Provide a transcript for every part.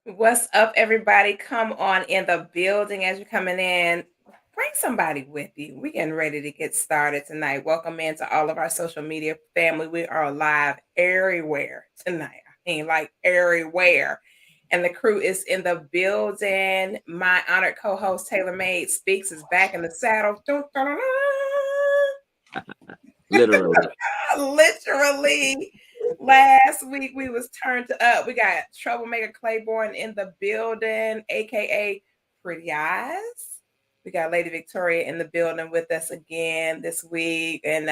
What's up, everybody? Come on in the building as you're coming in. Bring somebody with you. We're getting ready to get started tonight. Welcome in to all of our social media family. We are live everywhere tonight. I mean, like everywhere. And the crew is in the building. My honored co-host Taylor Made Speaks is back in the saddle. Literally. Literally. Last week we was turned up. We got Troublemaker Claiborne in the building, aka Pretty Eyes. We got Lady Victoria in the building with us again this week, and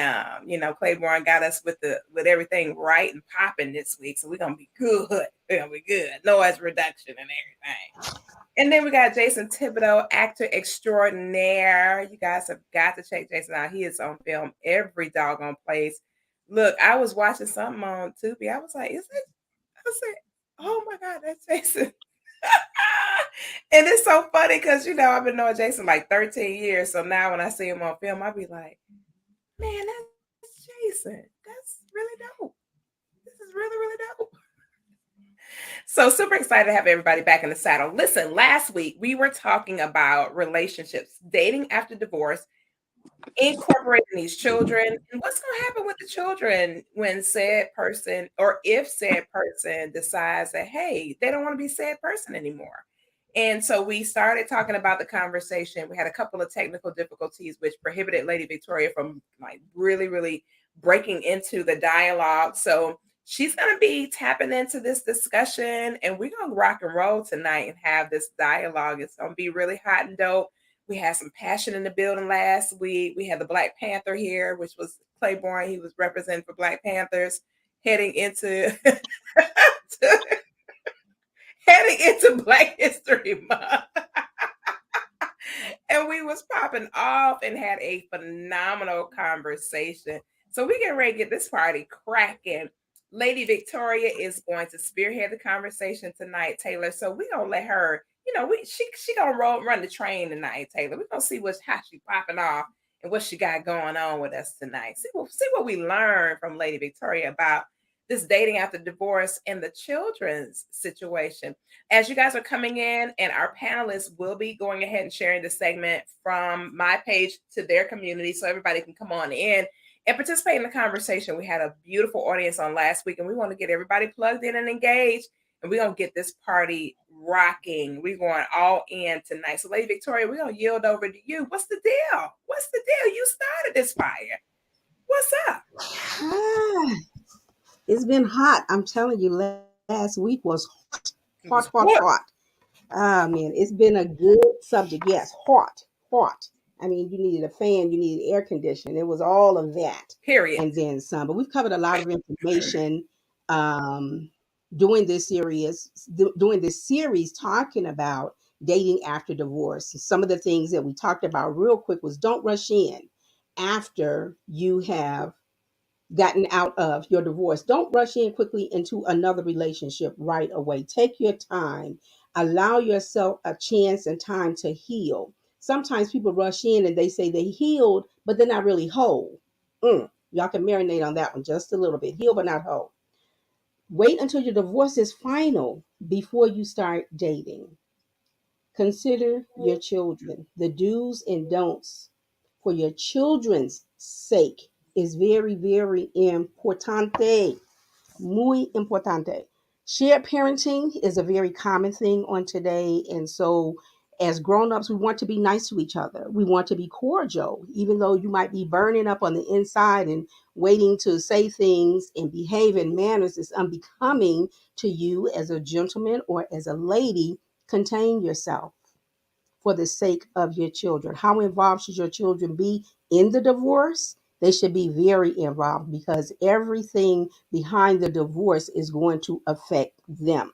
Claiborne got us with everything right and popping this week, so we're gonna be good. We're gonna be good. Noise reduction and everything. And then we got Jason Thibodeau, actor extraordinaire. You guys have got to check Jason out. He is on film every doggone place. Look, I was watching something on Tubi. I was like, is it? I said, oh my God, that's Jason. And it's so funny because, I've been knowing Jason like 13 years. So now when I see him on film, I'll be like, man, that's Jason. That's really dope. This is really, really dope. So super excited to have everybody back in the saddle. Listen, last week we were talking about relationships, dating after divorce, incorporating these children, and what's going to happen with the children when said person, or if said person decides that, hey, they don't want to be said person anymore. And so we started talking about the conversation. We had a couple of technical difficulties, which prohibited Lady Victoria from like really, really breaking into the dialogue. So she's going to be tapping into this discussion, and we're going to rock and roll tonight and have this dialogue. It's going to be really hot and dope. We had some passion in the building last week. We had the Black Panther here, which was Claiborne. He was representing for Black Panthers, heading into heading into Black History Month. And we was popping off and had a phenomenal conversation. So we get ready to get this party cracking. Lady Victoria is going to spearhead the conversation tonight, Taylor. So we're gonna let her, she gonna run the train tonight, Taylor. We're gonna see how she popping off and what she got going on with us tonight. See what we learned from Lady Victoria about this dating after divorce and the children's situation. As you guys are coming in, and our panelists will be going ahead and sharing the segment from my page to their community so everybody can come on in and participate in the conversation. We had a beautiful audience on last week, and we want to get everybody plugged in and engaged, and we're going to get this party rocking. We're going all in tonight. So, Lady Victoria, we're going to yield over to you. What's the deal? What's the deal? You started this fire. What's up? It's been hot. I'm telling you, last week was hot. Man, it's been a good subject. Yes, hot. I mean, you needed a fan, you needed air conditioning. It was all of that Period. and then some. But we've covered a lot of information um, doing this series talking about dating after divorce. Some of the things that we talked about real quick was don't rush in after you have gotten out of your divorce. Don't rush in quickly into another relationship right away. Take your time. Allow yourself a chance and time to heal. Sometimes people rush in and they say they healed, but they're not really whole. Y'all can marinate on that one just a little bit. Heal, but not whole. Wait until your divorce is final before you start dating. Consider your children. The do's and don'ts for your children's sake is very, very importante. Muy importante. Shared parenting is a very common thing on today. And so, as grown-ups, we want to be nice to each other. We want to be cordial, even though you might be burning up on the inside and waiting to say things and behave in manners that's unbecoming to you as a gentleman or as a lady. Contain yourself for the sake of your children. How involved should your children be in the divorce? They should be very involved because everything behind the divorce is going to affect them.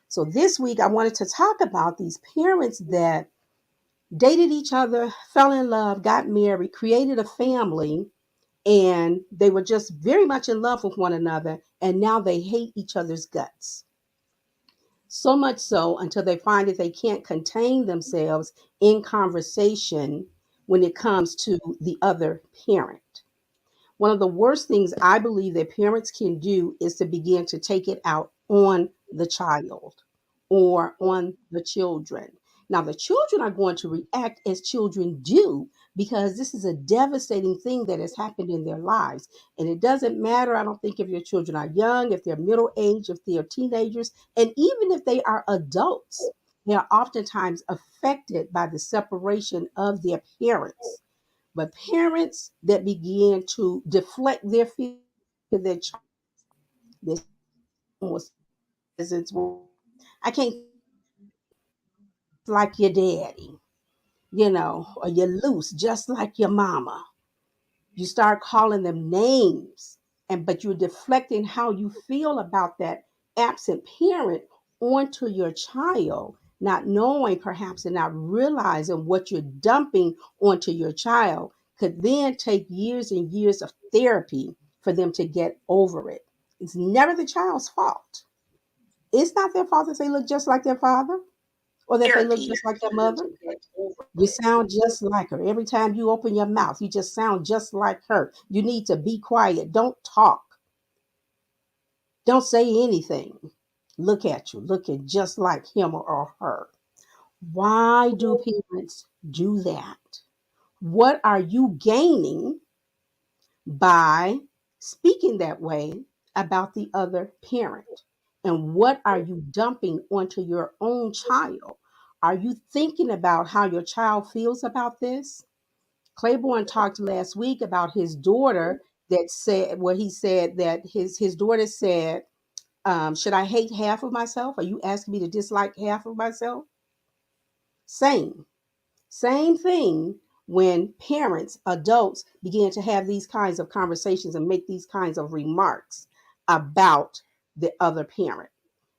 So this week I wanted to talk about these parents that dated each other, fell in love, got married, created a family, and they were just very much in love with one another, and now they hate each other's guts. So much so until they find that they can't contain themselves in conversation when it comes to the other parent. One of the worst things I believe that parents can do is to begin to take it out on the child or on the children. Now, the children are going to react as children do because this is a devastating thing that has happened in their lives. And it doesn't matter, I don't think, if your children are young, if they're middle age, if they're teenagers, and even if they are adults, they are oftentimes affected by the separation of their parents. But parents that begin to deflect their feelings to their child, this was I can't like your daddy, or you're loose just like your mama. You start calling them names, but you're deflecting how you feel about that absent parent onto your child, not knowing perhaps and not realizing what you're dumping onto your child could then take years and years of therapy for them to get over it. It's never the child's fault. It's not their fault that they look just like their father or that they look Therapy. just like their mother. You sound just like her. Every time you open your mouth, you just sound just like her. You need to be quiet. Don't talk. Don't say anything. Look at you, looking just like him or her. Why do parents do that? What are you gaining by speaking that way about the other parent? And what are you dumping onto your own child? Are you thinking about how your child feels about this? Claiborne talked last week about his daughter that said, where he said that his daughter said, should I hate half of myself? Are you asking me to dislike half of myself? Same. Same thing when parents, adults begin to have these kinds of conversations and make these kinds of remarks about the other parent.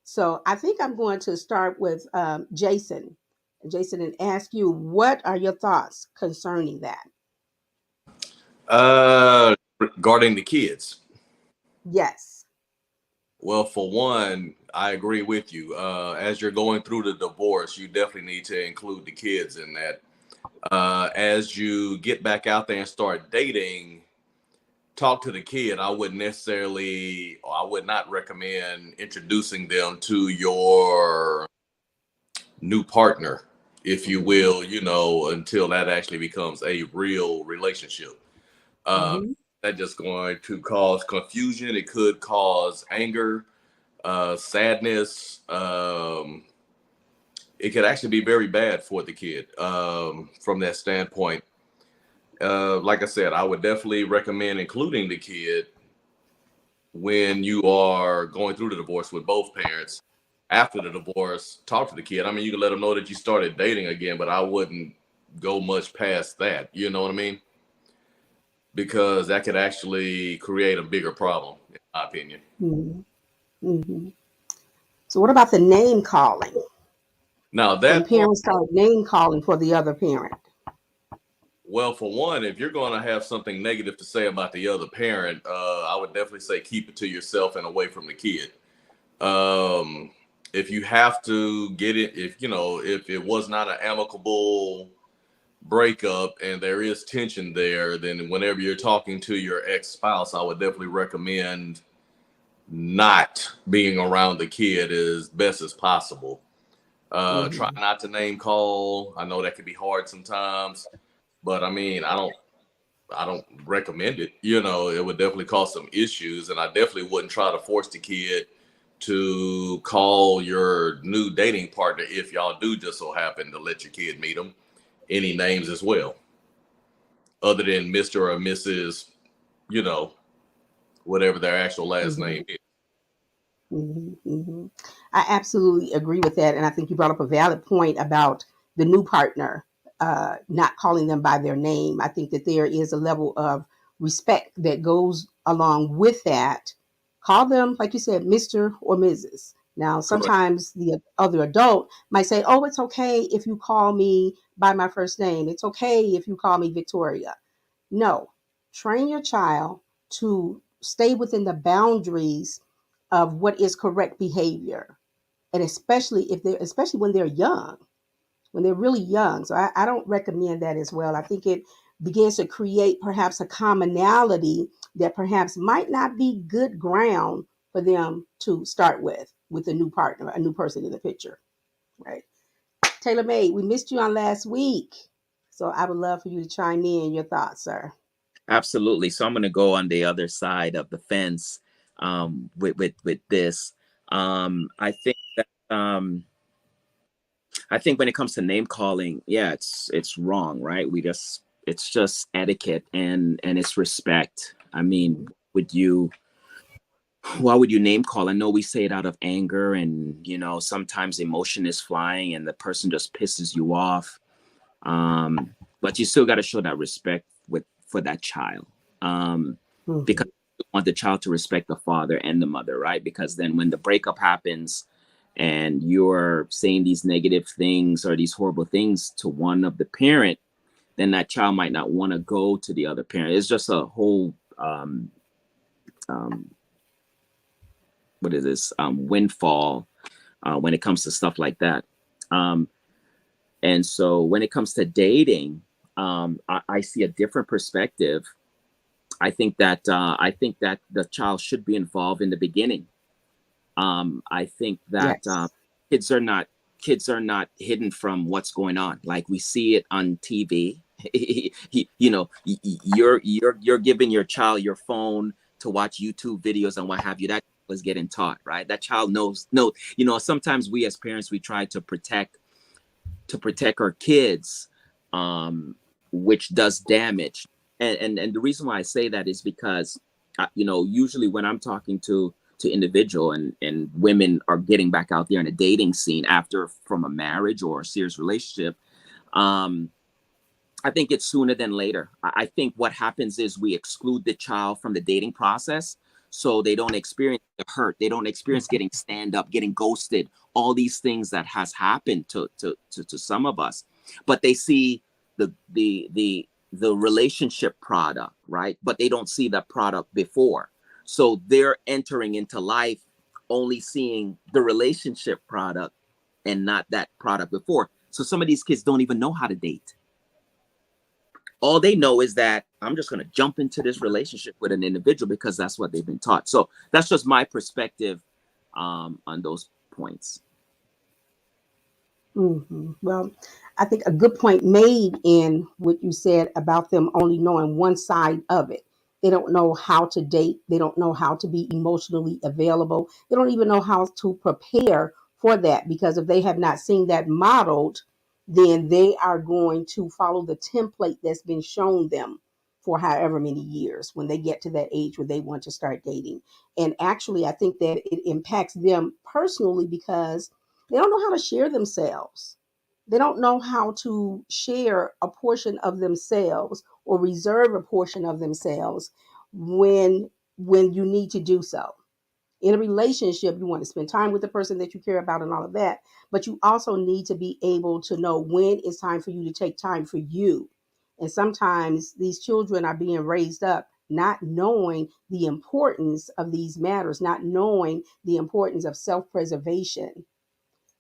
So I think I'm going to start with Jason, and ask you, what are your thoughts concerning that? Regarding the kids. Yes. Well, for one, I agree with you. As you're going through the divorce, you definitely need to include the kids in that. As you get back out there and start dating, talk to the kid. I would not recommend introducing them to your new partner, if you will, until that actually becomes a real relationship. Uh, Mm-hmm. that's just going to cause confusion. It could cause anger, sadness. It could actually be very bad for the kid from that standpoint. Like I said, I would definitely recommend including the kid when you are going through the divorce with both parents. After the divorce, talk to the kid. I mean, you can let them know that you started dating again, but I wouldn't go much past that. You know what I mean? Because that could actually create a bigger problem, in my opinion. Mm-hmm. Mm-hmm. So, what about the name calling? Now, When that part, parents start name calling for the other parent? well, for one, if you're going to have something negative to say about the other parent, I would definitely say keep it to yourself and away from the kid. Um, if you have to get it, if it was not an amicable breakup and there is tension there, then whenever you're talking to your ex spouse, I would definitely recommend not being around the kid as best as possible. Try Mm-hmm. not to name call. I know that can be hard sometimes, but I mean, I don't recommend it. It would definitely cause some issues, and I definitely wouldn't try to force the kid to call your new dating partner if y'all do just so happen to let your kid meet them any names as well, other than Mr. or Mrs. You know, whatever their actual last Mm-hmm. name is. Mm-hmm. I absolutely agree with that. And I think you brought up a valid point about the new partner not calling them by their name. I think that there is a level of respect that goes along with that. Call them, like you said, Mr. or Mrs. Now, Correct. sometimes the other adult might say, oh, it's okay if you call me by my first name. It's okay if you call me Victoria. No, train your child to stay within the boundaries of what is correct behavior. And especially when they're young, when they're really young. So I don't recommend that as well. I think it begins to create perhaps a commonality that perhaps might not be good ground for them to start with a new partner, a new person in the picture, right? Taylor May, we missed you on last week. So I would love for you to chime in your thoughts, sir. Absolutely. So I'm going to go on the other side of the fence with this. I think that I think when it comes to name calling, yeah, it's wrong, right? It's just etiquette and it's respect. I mean, would you why would you name call? I know we say it out of anger, and sometimes emotion is flying and the person just pisses you off. But you still got to show that respect for that child, Mm-hmm. because you want the child to respect the father and the mother, right? Because then when the breakup happens and you're saying these negative things or these horrible things to one of the parent, then that child might not want to go to the other parent. It's just a whole um, what is this windfall when it comes to stuff like that. Um, and so when it comes to dating, I see a different perspective. I think that the child should be involved in the beginning. I think that Yes. kids are not kids are not hidden from what's going on. Like we see it on TV. You're giving your child your phone to watch YouTube videos and what have you. That was getting taught, right? That child knows. No, sometimes we as parents we try to protect our kids, um, which does damage. And the reason why I say that is because, usually when I'm talking to individual and women are getting back out there in a dating scene after from a marriage or a serious relationship, um, I think it's sooner than later. I think what happens is we exclude the child from the dating process so they don't experience the hurt. They don't experience getting stand up, getting ghosted, all these things that has happened to some of us. But they see the relationship product, right? But they don't see the product before. So they're entering into life only seeing the relationship product and not that product before. So some of these kids don't even know how to date. All they know is that I'm just going to jump into this relationship with an individual because that's what they've been taught. So that's just my perspective on those points. Well, I think a good point made in what you said about them only knowing one side of it. They don't know how to date. They don't know how to be emotionally available. They don't even know how to prepare for that because if they have not seen that modeled, then they are going to follow the template that's been shown them for however many years when they get to that age where they want to start dating. And actually, I think that it impacts them personally because they don't know how to share themselves. They don't know how to share a portion of themselves or reserve a portion of themselves when you need to do so. In a relationship, you want to spend time with the person that you care about and all of that, but you also need to be able to know when it's time for you to take time for you. And sometimes these children are being raised up not knowing the importance of these matters, not knowing the importance of self-preservation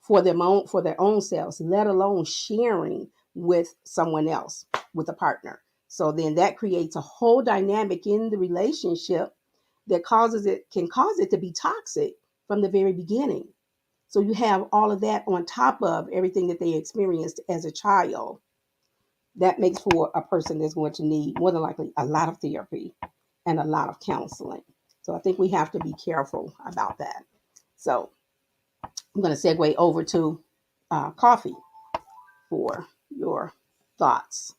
for their own selves, let alone sharing with someone else, with a partner. So then that creates a whole dynamic in the relationship that can cause it to be toxic from the very beginning. So you have all of that on top of everything that they experienced as a child. That makes for a person that's going to need more than likely a lot of therapy and a lot of counseling. So I think we have to be careful about that. So I'm going to segue over to Coffee for your thoughts.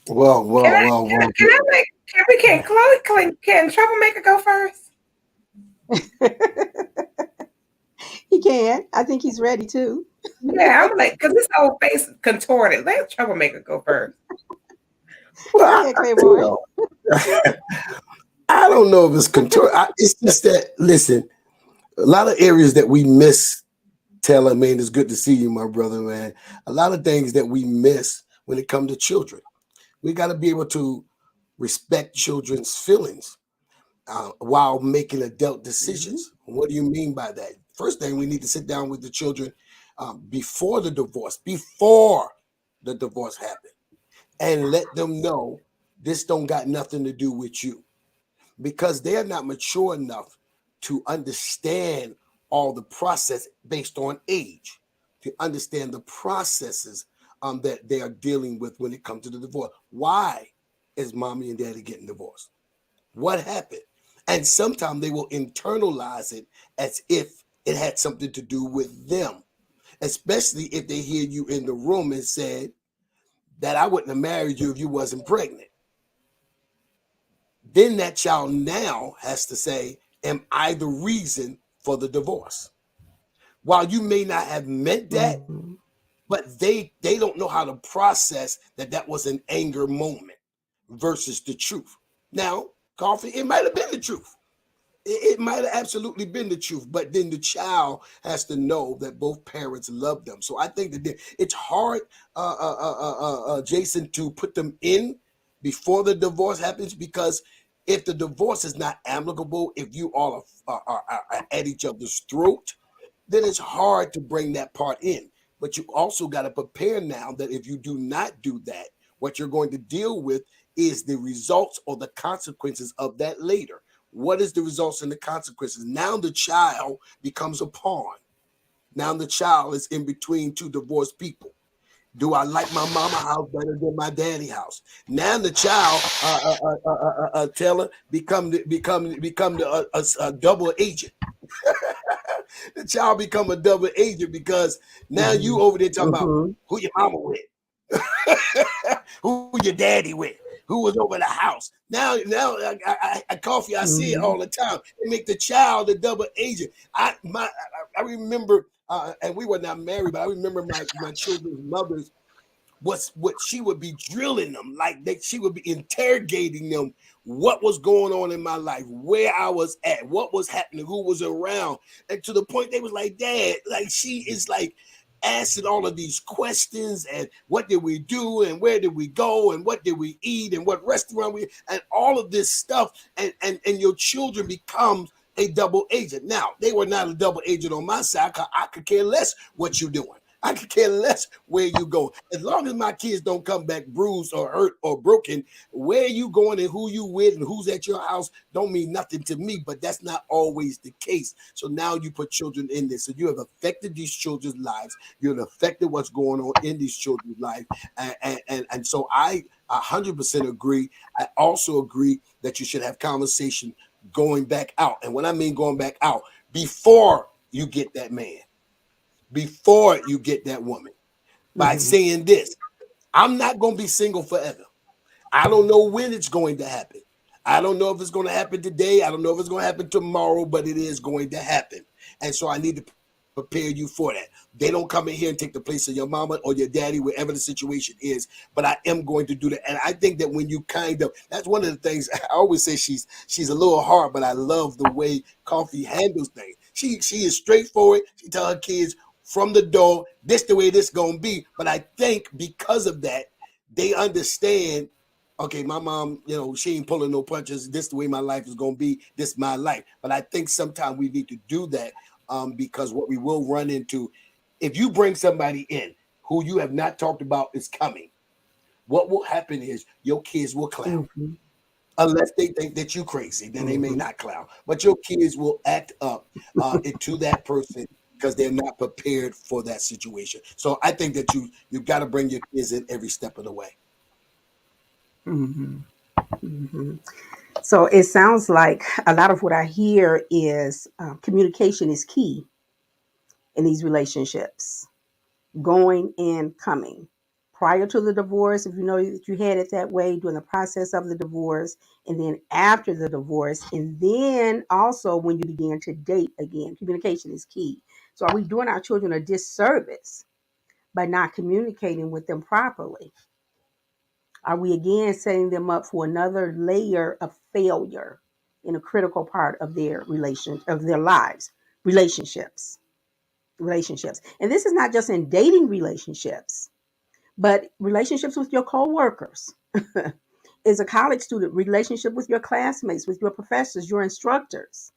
Well, Can well, I well, can I, well. can I make can Chloe can Troublemaker go first? He can. I think he's ready too. Yeah, I'm like because his whole face is contorted. Let Troublemaker go first. Well, Go ahead, you Claiborne. know, I don't know if it's contour. It's just that listen, a lot of areas that we miss. Taylor, man, it's good to see you, my brother, man. A lot of things that we miss when it comes to children. We got to be able to respect children's feelings while making adult Mm-hmm. decisions. What do you mean by that? First thing, we need to sit down with the children before the divorce happened, and let them know this don't got nothing to do with you. because they're not mature enough to understand all the process based on age, to understand the processes that they are dealing with when it comes to the divorce. Why is mommy and daddy getting divorced? What happened? And sometimes they will internalize it as if it had something to do with them, especially if they hear you in the room and said that I wouldn't have married you if you wasn't pregnant. Then that child now has to say, am I the reason for the divorce? While you may not have meant that, Mm-hmm. but they don't know how to process that that was an anger moment versus the truth. Now, Coffee, it might have been the truth. It might have absolutely been the truth, but then the child has to know that both parents love them. So I think that it's hard, Jason, to put them in before the divorce happens, because if the divorce is not amicable, if you all are at each other's throat, then it's hard to bring that part in. But you also got to prepare now that if you do not do that, what you're going to deal with is the results or the consequences of that later. What is the results and the consequences? Now the child becomes a pawn. Now the child is in between two divorced people. Do I like my mama house better than my daddy house? Now the child, Taylor, become a double agent. The child become a double agent because now you over there talking about Mm-hmm. who your mama with, who your daddy with, who was over the house. Now, Coffee. I see it Mm-hmm. all the time. They make the child a double agent. I remember, and we were not married, but I remember my children's mothers what she would be drilling them, like she would be interrogating them, what was going on in my life, where I was at, what was happening, who was around, and to the point they was like, Dad, like she is like asking all of these questions, and what did we do, and where did we go, and what did we eat, and what restaurant we, and all of this stuff, and your children becomes a double agent. Now they were not a double agent on my side, cause I could care less what you doing. I could care less where you go. As long as my kids don't come back bruised or hurt or broken, where you going and who you with and who's at your house don't mean nothing to me, but that's not always the case. So now you put children in this. So you have affected these children's lives. You have affected what's going on in these children's life. And so I 100% agree. I also agree that you should have conversation going back out. And when I mean going back out, before you get that man, before you get that woman, by Mm-hmm. saying this, I'm not going to be single forever. I don't know when it's going to happen. I don't know if it's going to happen today. I don't know if it's going to happen tomorrow, but it is going to happen. And so I need to prepare you for that. They don't come in here and take the place of your mama or your daddy, wherever the situation is. But I am going to do that. And I think that when you kind of, that's one of the things I always say she's a little hard, but I love the way Coffee handles things. She is straightforward. She tell her kids from the door, this the way this gonna be. But I think because of that, they understand, okay, my mom, she ain't pulling no punches. This the way my life is gonna be. This my life. But I think sometimes we need to do that, because what we will run into, if you bring somebody in who you have not talked about is coming, what will happen is your kids will clown. Mm-hmm. Unless they think that you crazy, then they may Mm-hmm. not clown. But your kids will act up to that person because they're not prepared for that situation. So I think that you got to bring your kids in every step of the way. Mm-hmm. Mm-hmm. So it sounds like a lot of what I hear is communication is key in these relationships, going and coming. Prior to the divorce, if you know that you had it that way, during the process of the divorce, and then after the divorce, and then also when you begin to date again, communication is key. So, are we doing our children a disservice by not communicating with them properly? Are we again setting them up for another layer of failure in a critical part of their lives, relationships, relationships? And this is not just in dating relationships, but relationships with your coworkers. As a college student, relationship with your classmates, with your professors, your instructors.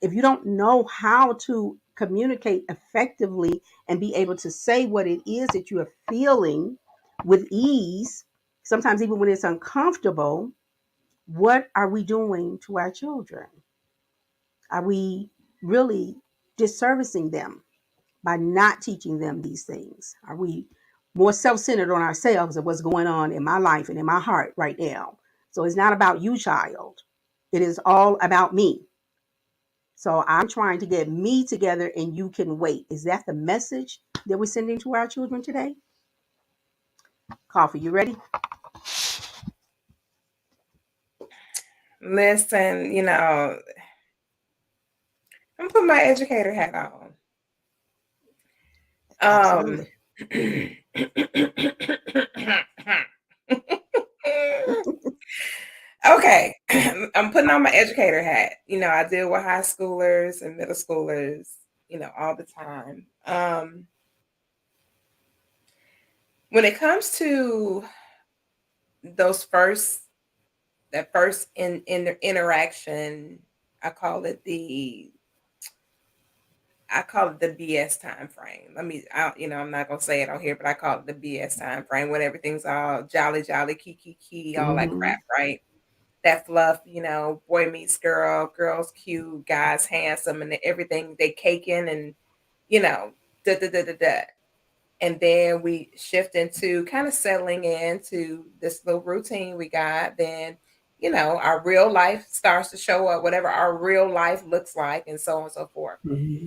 If you don't know how to communicate effectively and be able to say what it is that you are feeling with ease, sometimes even when it's uncomfortable, What are we doing to our children? Are we really disservicing them by not teaching them these things? Are we more self-centered on ourselves and what's going on in my life and in my heart right now? So it's not about you, child. It is all about me. So I'm trying to get me together and you can wait. Is that the message that we're sending to our children today? Coffee, you ready? Listen, I'm putting my educator hat on. Um, Absolutely. okay, I'm putting on my educator hat. I deal with high schoolers and middle schoolers, all the time. When it comes to those that first in the interaction, I call it the I call it the BS time frame. I'm not gonna say it on here, but I call it the BS time frame when everything's all jolly, jolly, kiki, all that Mm-hmm. crap, right? That fluff, boy meets girl, girl's cute, guys handsome, and everything they caking and you know, da da da da da. And then we shift into kind of settling into this little routine we got. Then, our real life starts to show up, whatever our real life looks like, and so on and so forth. Mm-hmm.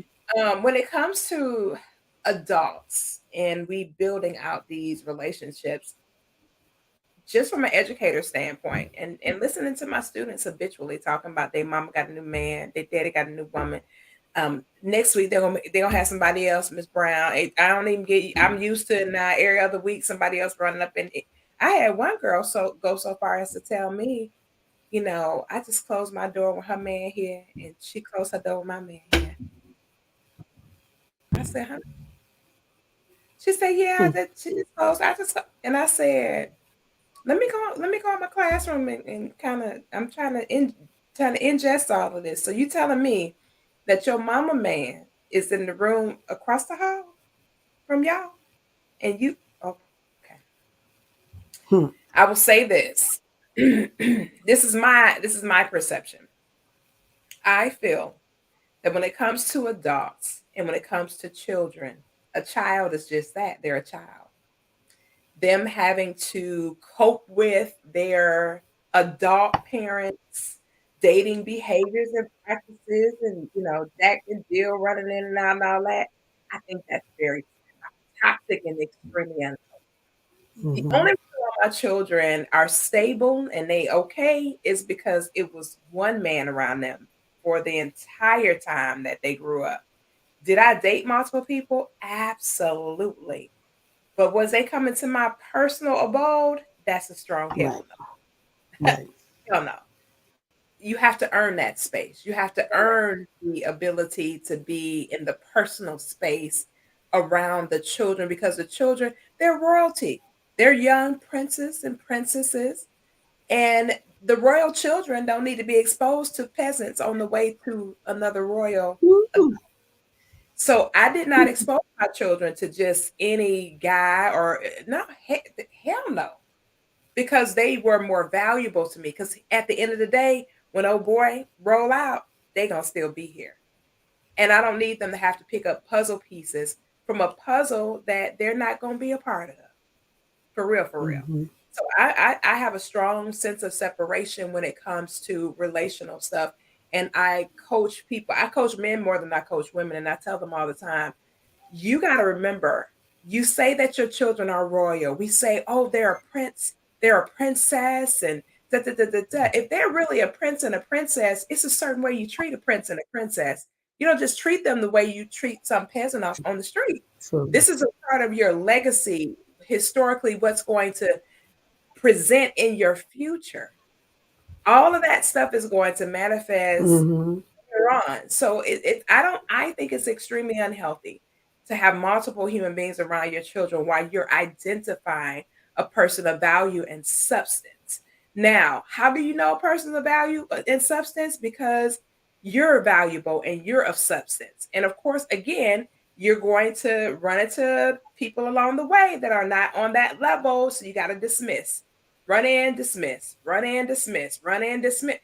When it comes to adults and we building out these relationships, just from an educator standpoint, and listening to my students habitually talking about their mama got a new man, their daddy got a new woman. Next week they're gonna have somebody else, Miss Brown. I don't even get. I'm used to now every other week somebody else running up and I had one girl go so far as to tell me, I just closed my door with her man here, and she closed her door with my man here. I said, huh? She said, yeah, that she just closed. And I said, let me go in my classroom and kind of I'm trying to ingest all of this. So you telling me that your mama man is in the room across the hall from y'all and you okay. Hmm. I will say this. This is my perception. I feel that when it comes to adults and when it comes to children, a child is just that. They're a child. Them having to cope with their adult parents, dating behaviors and practices, and Jack and Jill running in and out and all that. I think that's very toxic and extremely unhealthy. The Mm-hmm. only reason why my children are stable and they okay is because it was one man around them for the entire time that they grew up. Did I date multiple people? Absolutely. But was they coming to my personal abode? That's a strong Right. hell no. Right. Hell no. You have to earn that space. You have to earn the ability to be in the personal space around the children because the children, they're royalty. They're young princes and princesses. And the royal children don't need to be exposed to peasants on the way to another royal. Woo. So I did not expose my children to just any guy or no, hell no, because they were more valuable to me. Because at the end of the day, when old boy roll out, they gonna still be here, and I don't need them to have to pick up puzzle pieces from a puzzle that they're not gonna be a part of. For real, for real. Mm-hmm. So I have a strong sense of separation when it comes to relational stuff. And I coach people. I coach men more than I coach women. And I tell them all the time, you got to remember, you say that your children are royal. We say, oh, they're a prince, they're a princess, and da da da da da. If they're really a prince and a princess, it's a certain way you treat a prince and a princess. You don't just treat them the way you treat some peasant off on the street. True. This is a part of your legacy, historically, what's going to present in your future. All of that stuff is going to manifest Mm-hmm. later on. So I think it's extremely unhealthy to have multiple human beings around your children while you're identifying a person of value and substance. Now, how do you know a person of value and substance? Because you're valuable and you're of substance. And of course, again, you're going to run into people along the way that are not on that level. So you got to dismiss. run in, dismiss, run in, dismiss, run in, dismiss.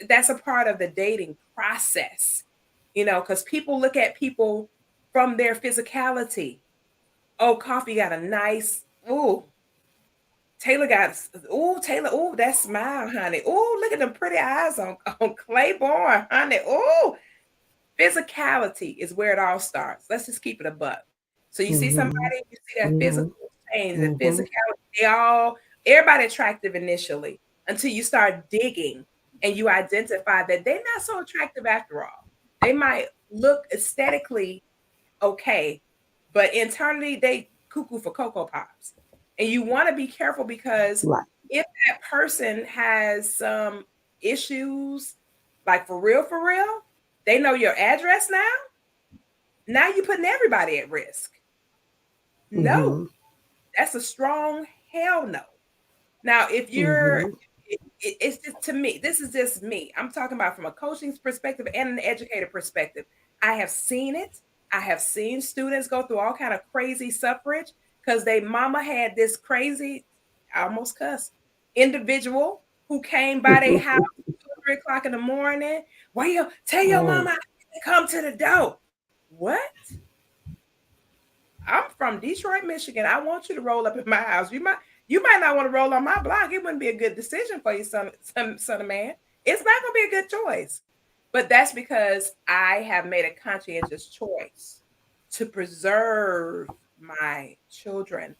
That's a part of the dating process, because people look at people from their physicality. Oh, Coffee got a nice, ooh, Taylor got, ooh, Taylor, ooh, that smile, honey. Ooh, look at them pretty eyes on Claiborne, honey. Ooh, physicality is where it all starts. Let's just keep it a buck. So you see somebody, Mhm. you see that physical Mhm. change, the Mhm. physicality, everybody attractive initially until you start digging and you identify that they're not so attractive after all. They might look aesthetically okay, but internally they cuckoo for Cocoa Pops. And you want to be careful because Right. if that person has some issues, like for real, they know your address now. Now you're putting everybody at risk. No, Mhm. that's a strong hell no. Now, if you're, Mhm. it's just to me, this is just me. I'm talking about from a coaching perspective and an educator perspective. I have seen it. I have seen students go through all kind of crazy suffrage because they mama had this crazy, I almost cuss, individual who came by their house 2 or 3 o'clock in the morning. Well, tell your Oh. mama to come to the door. What? I'm from Detroit, Michigan. I want you to roll up in my house. You might not want to roll on my block. It wouldn't be a good decision for you, son of man. It's not gonna be a good choice. But that's because I have made a conscientious choice to preserve my children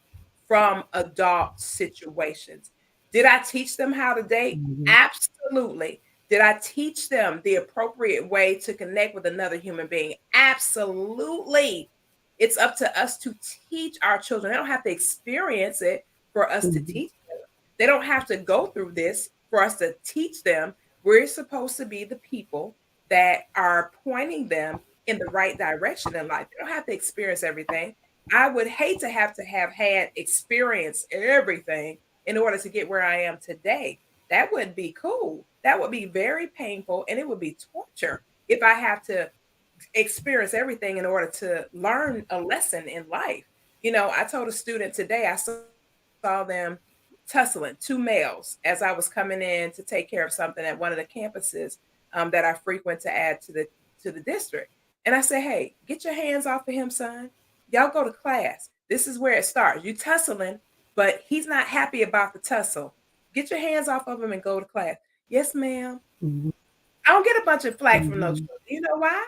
from adult situations. Did I teach them how to date? Mhm. Absolutely. Did I teach them the appropriate way to connect with another human being? Absolutely. It's up to us to teach our children. They don't have to experience it for us to Mhm. teach them. They don't have to go through this for us to teach them. We're supposed to be the people that are pointing them in the right direction in life. They don't have to experience everything. I would hate to have had experience everything in order to get where I am today. That wouldn't be cool. That would be very painful and it would be torture if I have to experience everything in order to learn a lesson in life. I told a student today, I saw them tussling, two males, as I was coming in to take care of something at one of the campuses that I frequent to add to the district. And I said, hey, get your hands off of him, son. Y'all go to class. This is where it starts. You tussling, but he's not happy about the tussle. Get your hands off of him and go to class. Yes, ma'am. Mhm. I don't get a bunch of flack from those Mhm. children. You know why?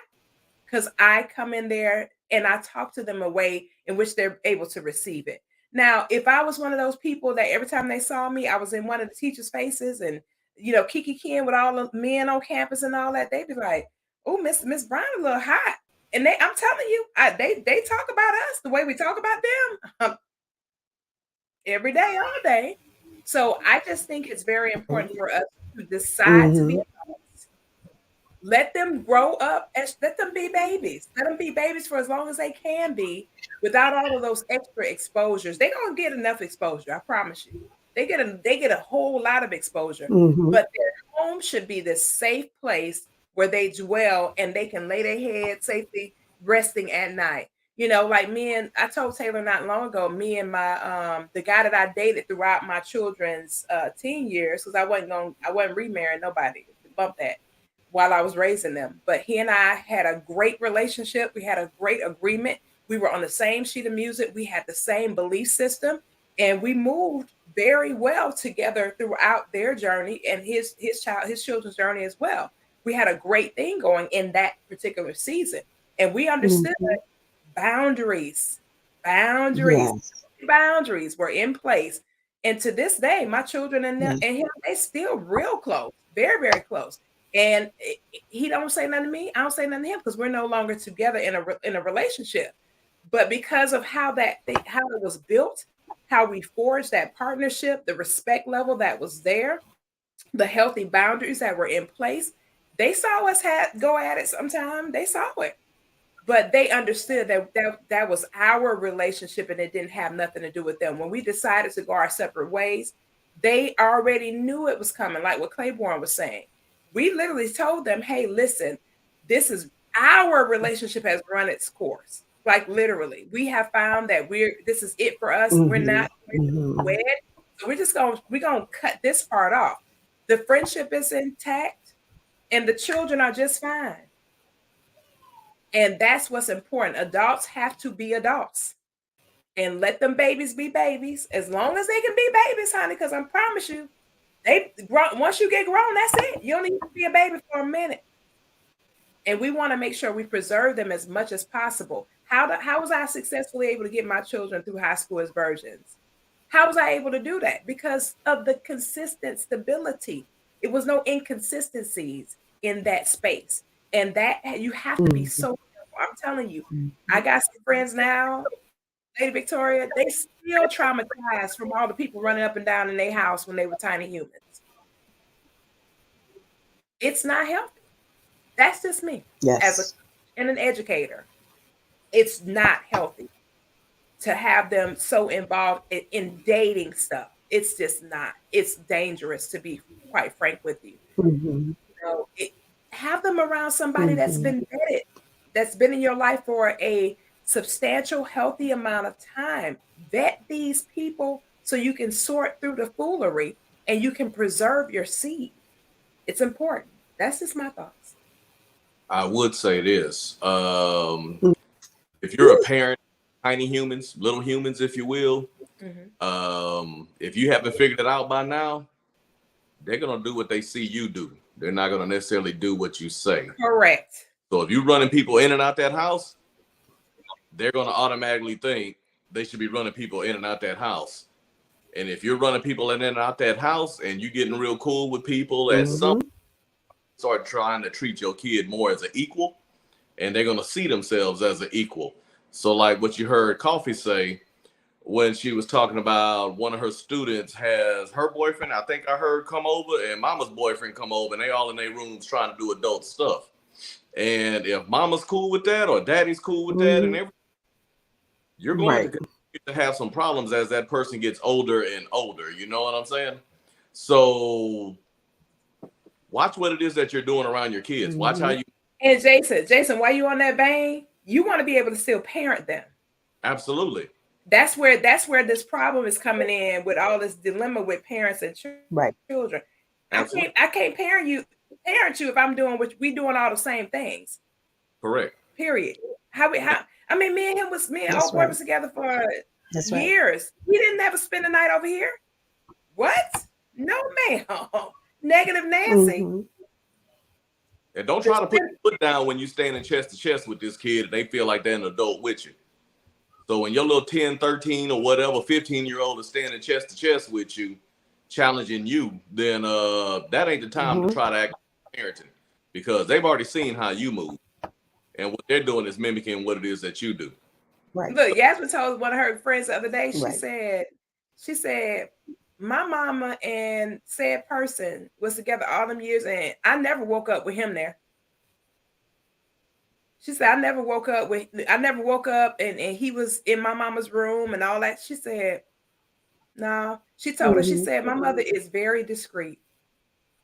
Because I come in there and I talk to them a way in which they're able to receive it. Now, if I was one of those people that every time they saw me, I was in one of the teachers' faces and Kiki Ken with all the men on campus and all that, they'd be like, "Oh, Miss Brown a little hot." And I'm telling you, they talk about us the way we talk about them every day, all day. So I just think it's very important for us to decide to be Mhm. adults. Let them grow up and let them be babies. Let them be babies for as long as they can be without all of those extra exposures. They don't get enough exposure, I promise you. They get a whole lot of exposure. Mhm. But their home should be this safe place where they dwell and they can lay their head safely resting at night. Like I told Taylor not long ago, me and my the guy that I dated throughout my children's teen years, because I wasn't remarrying nobody. Bump that while I was raising them. But he and I had a great relationship. We had a great agreement. We were on the same sheet of music. We had the same belief system, and we moved very well together throughout their journey and his children's journey as well. We had a great thing going in that particular season, and we understood Mhm. boundaries. Boundaries. Yes. Boundaries were in place. And to this day, my children Yes. and him, they still real close, very, very close. And he don't say nothing to me. I don't say nothing to him because we're no longer together in a relationship. But because of how it was built, how we forged that partnership, the respect level that was there, the healthy boundaries that were in place, they saw us go at it sometime. They saw it, but they understood that was our relationship and it didn't have nothing to do with them. When we decided to go our separate ways, they already knew it was coming, like what Claiborne was saying. We literally told them, hey, listen, this is our relationship has run its course. Like literally, we have found that this is it for us. We're Mhm. not going to be Mhm. wed So we're gonna cut this part off. The friendship is intact, and the children are just fine. And that's what's important. Adults have to be adults, and let them babies be babies as long as they can be babies, honey. Because I promise you, they grow, once you get grown, that's it. You don't need to be a baby for a minute. And we want to make sure we preserve them as much as possible. How was I successfully able to get my children through high school as virgins? How was I able to do that? Because of the consistent stability. It was no inconsistencies in that space. And that you have to be so careful. I'm telling you, I got some friends now, Lady Victoria, they still traumatized from all the people running up and down in their house when they were tiny humans. It's not healthy. That's just me as an educator. It's not healthy to have them so involved in dating stuff. It's just not. It's dangerous, to be quite frank with you. You know, have them around somebody that's been vetted, that's been in your life for a substantial, healthy amount of time. Vet these people so you can sort through the foolery and you can preserve your seed. It's important. That's just my thoughts. I would say this. If you're a parent, tiny humans, little humans, if you will, if you haven't figured it out by now, they're going to do what they see you do. They're not going to necessarily do what you say. Correct. So if you're running people in and out that house, they're going to automatically think they should be running people in and out that house. And if you're running people in and out that house and you're getting real cool with people, at some start trying to treat your kid more as an equal, and they're going to see themselves as an equal. So like what you heard Koffe say when she was talking about one of her students has her boyfriend, I think I heard, come over, and mama's boyfriend come over, and they all in their rooms trying to do adult stuff. And if mama's cool with that or daddy's cool with that and everything, you're going to continue to have some problems as that person gets older and older. You know what I'm saying? So watch what it is that you're doing around your kids. Watch how you. And Jason, while you on that vein, you want to be able to still parent them. Absolutely. That's where this problem is coming in with all this dilemma with parents and children. Absolutely. I can't parent you if I'm doing what we doing all the same things. Correct. Period. I mean, me and old boy was together for years. We didn't ever spend the night over here. What? No, ma'am. Negative Nancy. And don't try to put your foot down when you're standing chest to chest with this kid and they feel like they're an adult with you. So when your little 10, 13 or whatever 15-year-old is standing chest to chest with you, challenging you, then that ain't the time to try to act like parenting, because they've already seen how you move. And what they're doing is mimicking what it is that you do. Right. Look, Yasmin told one of her friends the other day, she said, my mama and said person was together all them years and I never woke up with him there. She said, I never woke up and he was in my mama's room and all that. She said, no. She told her, she said, my mother is very discreet.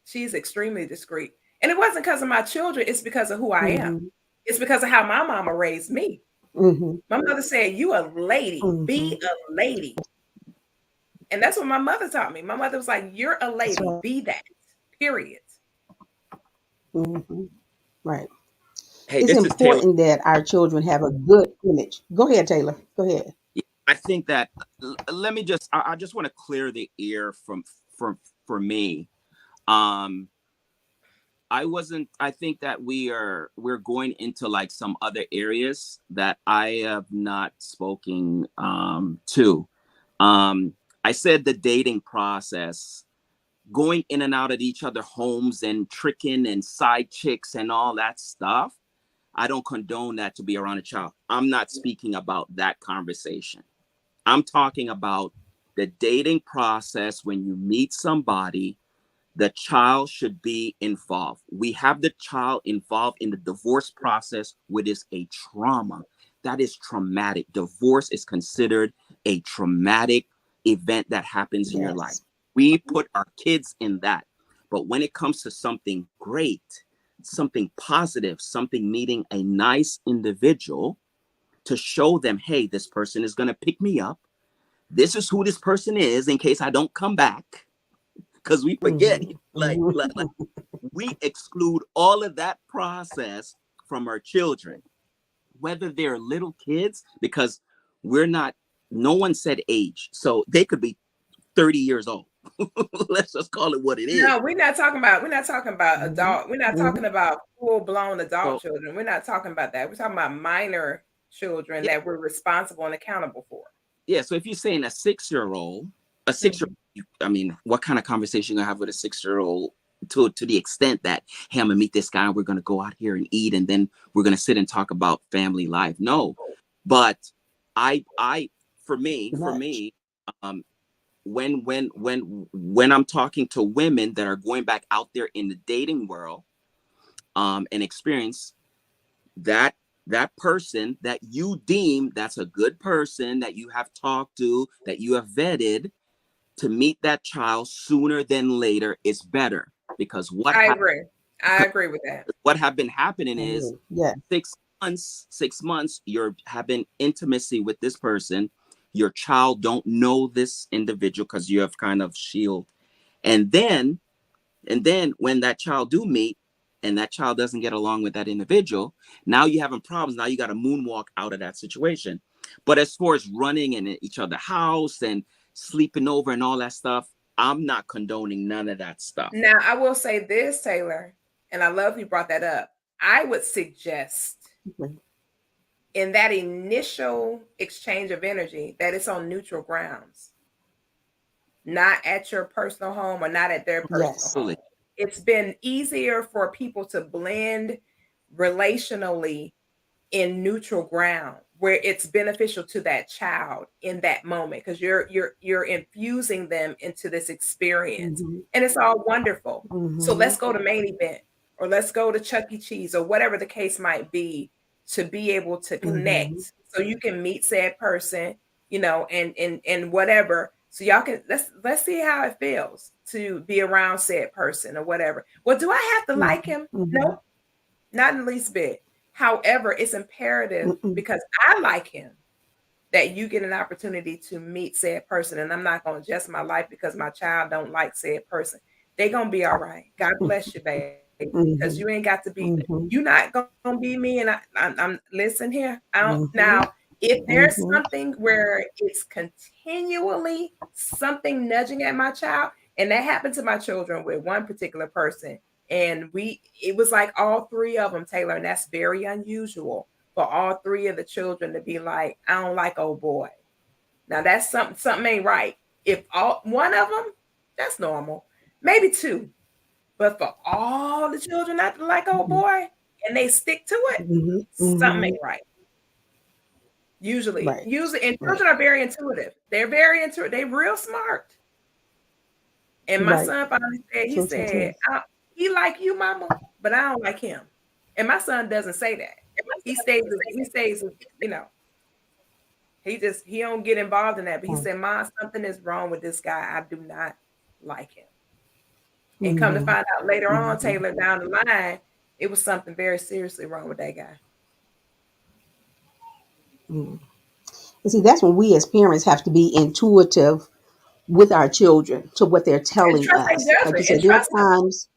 She's extremely discreet. And it wasn't because of my children. It's because of who I am. It's because of how my mama raised me. My mother said, you a lady, be a lady. And that's what my mother taught me. My mother was like, you're a lady, be that, period. Right. Hey, it's important that our children have a good image. Go ahead, Taylor. Go ahead. I think that let me just I just want to clear the air for me. I think that we're going into like some other areas that I have not spoken to. I said the dating process, going in and out of each other's homes and tricking and side chicks and all that stuff. I don't condone that to be around a child. I'm not speaking about that conversation. I'm talking about the dating process. When you meet somebody, the child should be involved. We have the child involved in the divorce process, which is a trauma. That is traumatic. Divorce is considered a traumatic event that happens in your life. We put our kids in that. But when it comes to something great, something positive, something meeting a nice individual, to show them, hey, this person is going to pick me up. This is who this person is in case I don't come back. Because we forget, Mhm. like we exclude all of that process from our children, whether they're little kids, because we're not, no one said age. So they could be 30 years old. Let's just call it what it is. No, we're not talking about Mhm. adult. We're not Mhm. talking about full-blown adult So children. We're not talking about that. We're talking about minor children yeah, that we're responsible and accountable for. yeah. So if you're saying a 6-year-old, a 6 year, Mhm. I mean, what kind of conversation you gonna have with a 6-year-old? To the extent that, hey, I'm gonna meet this guy and we're gonna go out here and eat and then we're gonna sit and talk about family life. No, but I Too for much. me, um, when I'm talking to women that are going back out there in the dating world, and experience that person that you deem that's a good person that you have talked to, that you have vetted, to meet that child sooner than later is better, because I agree. I agree with that. what have been happening I is agree. Yeah. 6 months you're having intimacy with this person, your child don't know this individual because you have kind of shield, and then when that child do meet and that child doesn't get along with that individual, now you having problems. Now you got to moonwalk out of that situation. But as far as running in each other's house and sleeping over and all that stuff, I'm not condoning none of that stuff. Now, I will say this, Taylor, and I love you brought that up. I would suggest Mhm. in that initial exchange of energy that it's on neutral grounds, not at your personal home or not at their personal Yes. home. Absolutely. It's been easier for people to blend relationally in neutral ground where it's beneficial to that child in that moment because you're infusing them into this experience Mhm. and it's all wonderful. So let's Mhm. go to main event or let's go to Chuck E. Cheese or whatever the case might be to be able to Mhm. connect so you can meet said person, and whatever. So y'all can let's see how it feels to be around said person or whatever. Well, do I have to Mhm. like him? Mhm. Nope, not in the least bit. However, it's imperative Mm-mm. because I like him that you get an opportunity to meet said person. And I'm not going to adjust my life because my child don't like said person. They going to be all right. God bless you, baby. Because Mhm. you ain't got to be, Mhm. you not going to be me. And I'm listen here. I don't Mhm. now. If there's Mhm. something where it's continually something nudging at my child, and that happened to my children with one particular person, and it was like all three of them, Taylor, and that's very unusual for all three of the children to be like, I don't like old boy. Now that's something ain't right. If all one of them, that's normal. Maybe two. But for all the children not to like old Mhm. boy and they stick to it, Mhm. something Mhm. ain't right. Usually, Right. usually, and Right. children are very intuitive. They're very intuitive. They're real smart. And my Right. son finally said, he True. True. said, True. he like you, mama, but I don't like him. And my son doesn't say that. He stays, you know, he don't get involved in that. But he Mm. said, Mom, something is wrong with this guy. I do not like him. And come to Mhm. find out later on, Mhm. Taylor, down the line, it was something very seriously wrong with that guy. Mm. And see, that's when we as parents have to be intuitive with our children to what they're And telling trust their us. Like you judgment and said, there trust are them. times,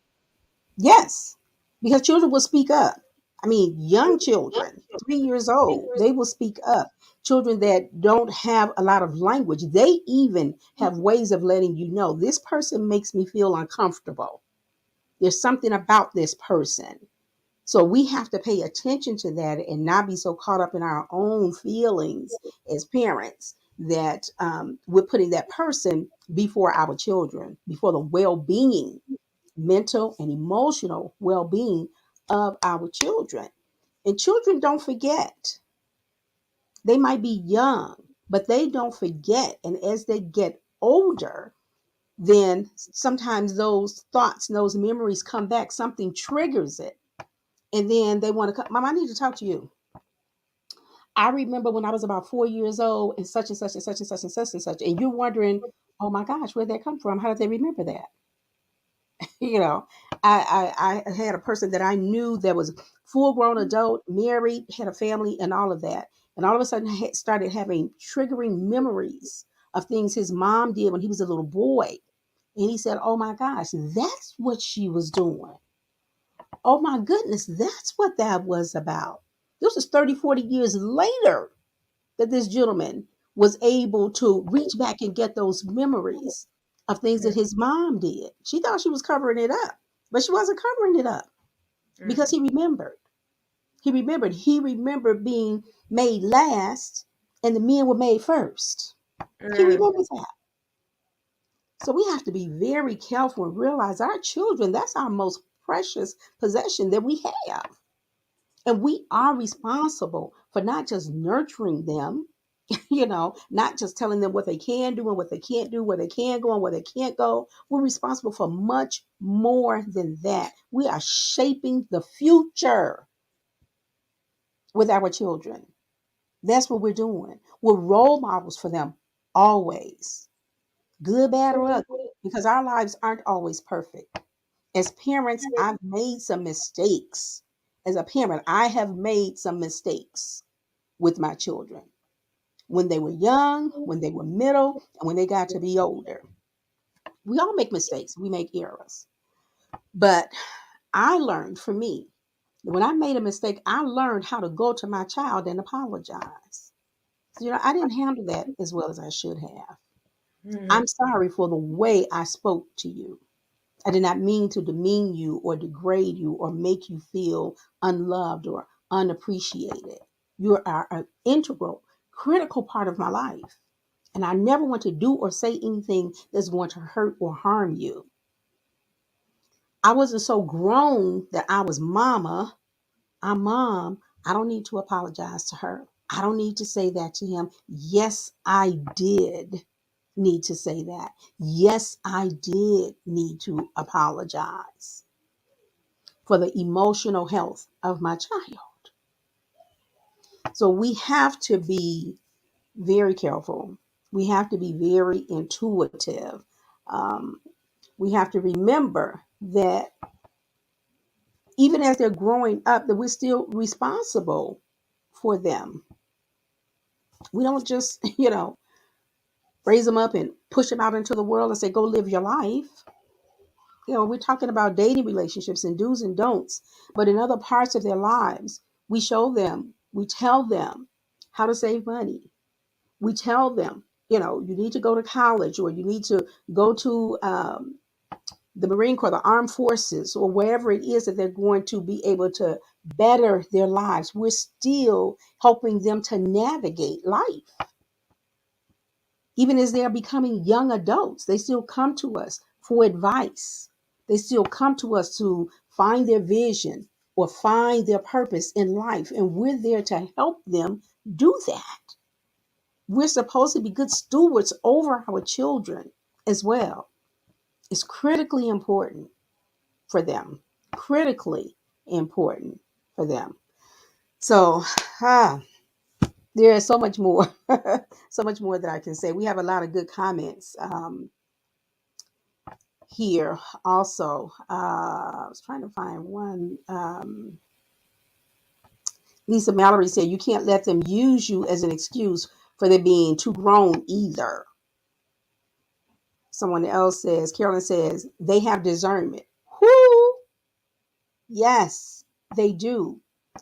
yes, because children will speak up. I mean, young children, 3 years old, they will speak up. Children that don't have a lot of language, they even have ways of letting you know this person makes me feel uncomfortable. There's something about this person. So we have to pay attention to that and not be so caught up in our own feelings as parents that we're putting that person before our children, before the well being, mental and emotional well being of our children. And children don't forget. They might be young, but they don't forget. And as they get older, then sometimes those thoughts and those memories come back, something triggers it. And then they want to come, Mom, I need to talk to you. I remember when I was about 4 years old and such and such and such and such and such and such. And you're wondering, oh my gosh, where'd that come from? How did they remember that? you know, I had a person that I knew that was full grown adult, married, had a family, and all of that. And all of a sudden, I started having triggering memories of things his mom did when he was a little boy. And he said, oh my gosh, that's what she was doing. Oh my goodness, that's what that was about. This was 30, 40 years later that this gentleman was able to reach back and get those memories of things that his mom did. She thought she was covering it up, but she wasn't covering it up because he remembered. He remembered being made last and the men were made first. He remembers that. So we have to be very careful and realize our children, that's our most precious possession that we have. And we are responsible for not just nurturing them, not just telling them what they can do and what they can't do, where they can go and where they can't go. We're responsible for much more than that. We are shaping the future with our children. That's what we're doing. We're role models for them always, good, bad, or ugly, because our lives aren't always perfect. As parents, I've made some mistakes. As a parent, I have made some mistakes with my children when they were young, when they were middle, and when they got to be older. We all make mistakes, we make errors. But I learned for me, when I made a mistake, I learned how to go to my child and apologize. So, I didn't handle that as well as I should have. I'm sorry for the way I spoke to you. I did not mean to demean you or degrade you or make you feel unloved or unappreciated. You are an integral, critical part of my life. And I never want to do or say anything that's going to hurt or harm you. I wasn't so grown that I was mama. I'm mom. I don't need to apologize to her. I don't need to say that to him. Yes, I did need to say that. Yes, I did need to apologize for the emotional health of my child. So we have to be very careful. We have to be very intuitive. Um, we have to remember that even as they're growing up, that we're still responsible for them. We don't just, raise them up and push them out into the world and say, go live your life. We're talking about dating relationships and do's and don'ts, but in other parts of their lives, we show them, we tell them how to save money. We tell them, you need to go to college or you need to go to the Marine Corps, the armed forces, or wherever it is that they're going to be able to better their lives. We're still helping them to navigate life. Even as they're becoming young adults, they still come to us for advice. They still come to us to find their vision or find their purpose in life. And we're there to help them do that. We're supposed to be good stewards over our children as well. It's critically important for them. Critically important for them. So, there is so much more, so much more that I can say. We have a lot of good comments here also. I was trying to find one. Lisa Mallory said, you can't let them use you as an excuse for them being too grown either. Someone else says, Carolyn says, they have discernment. Whoo! Yes, they do.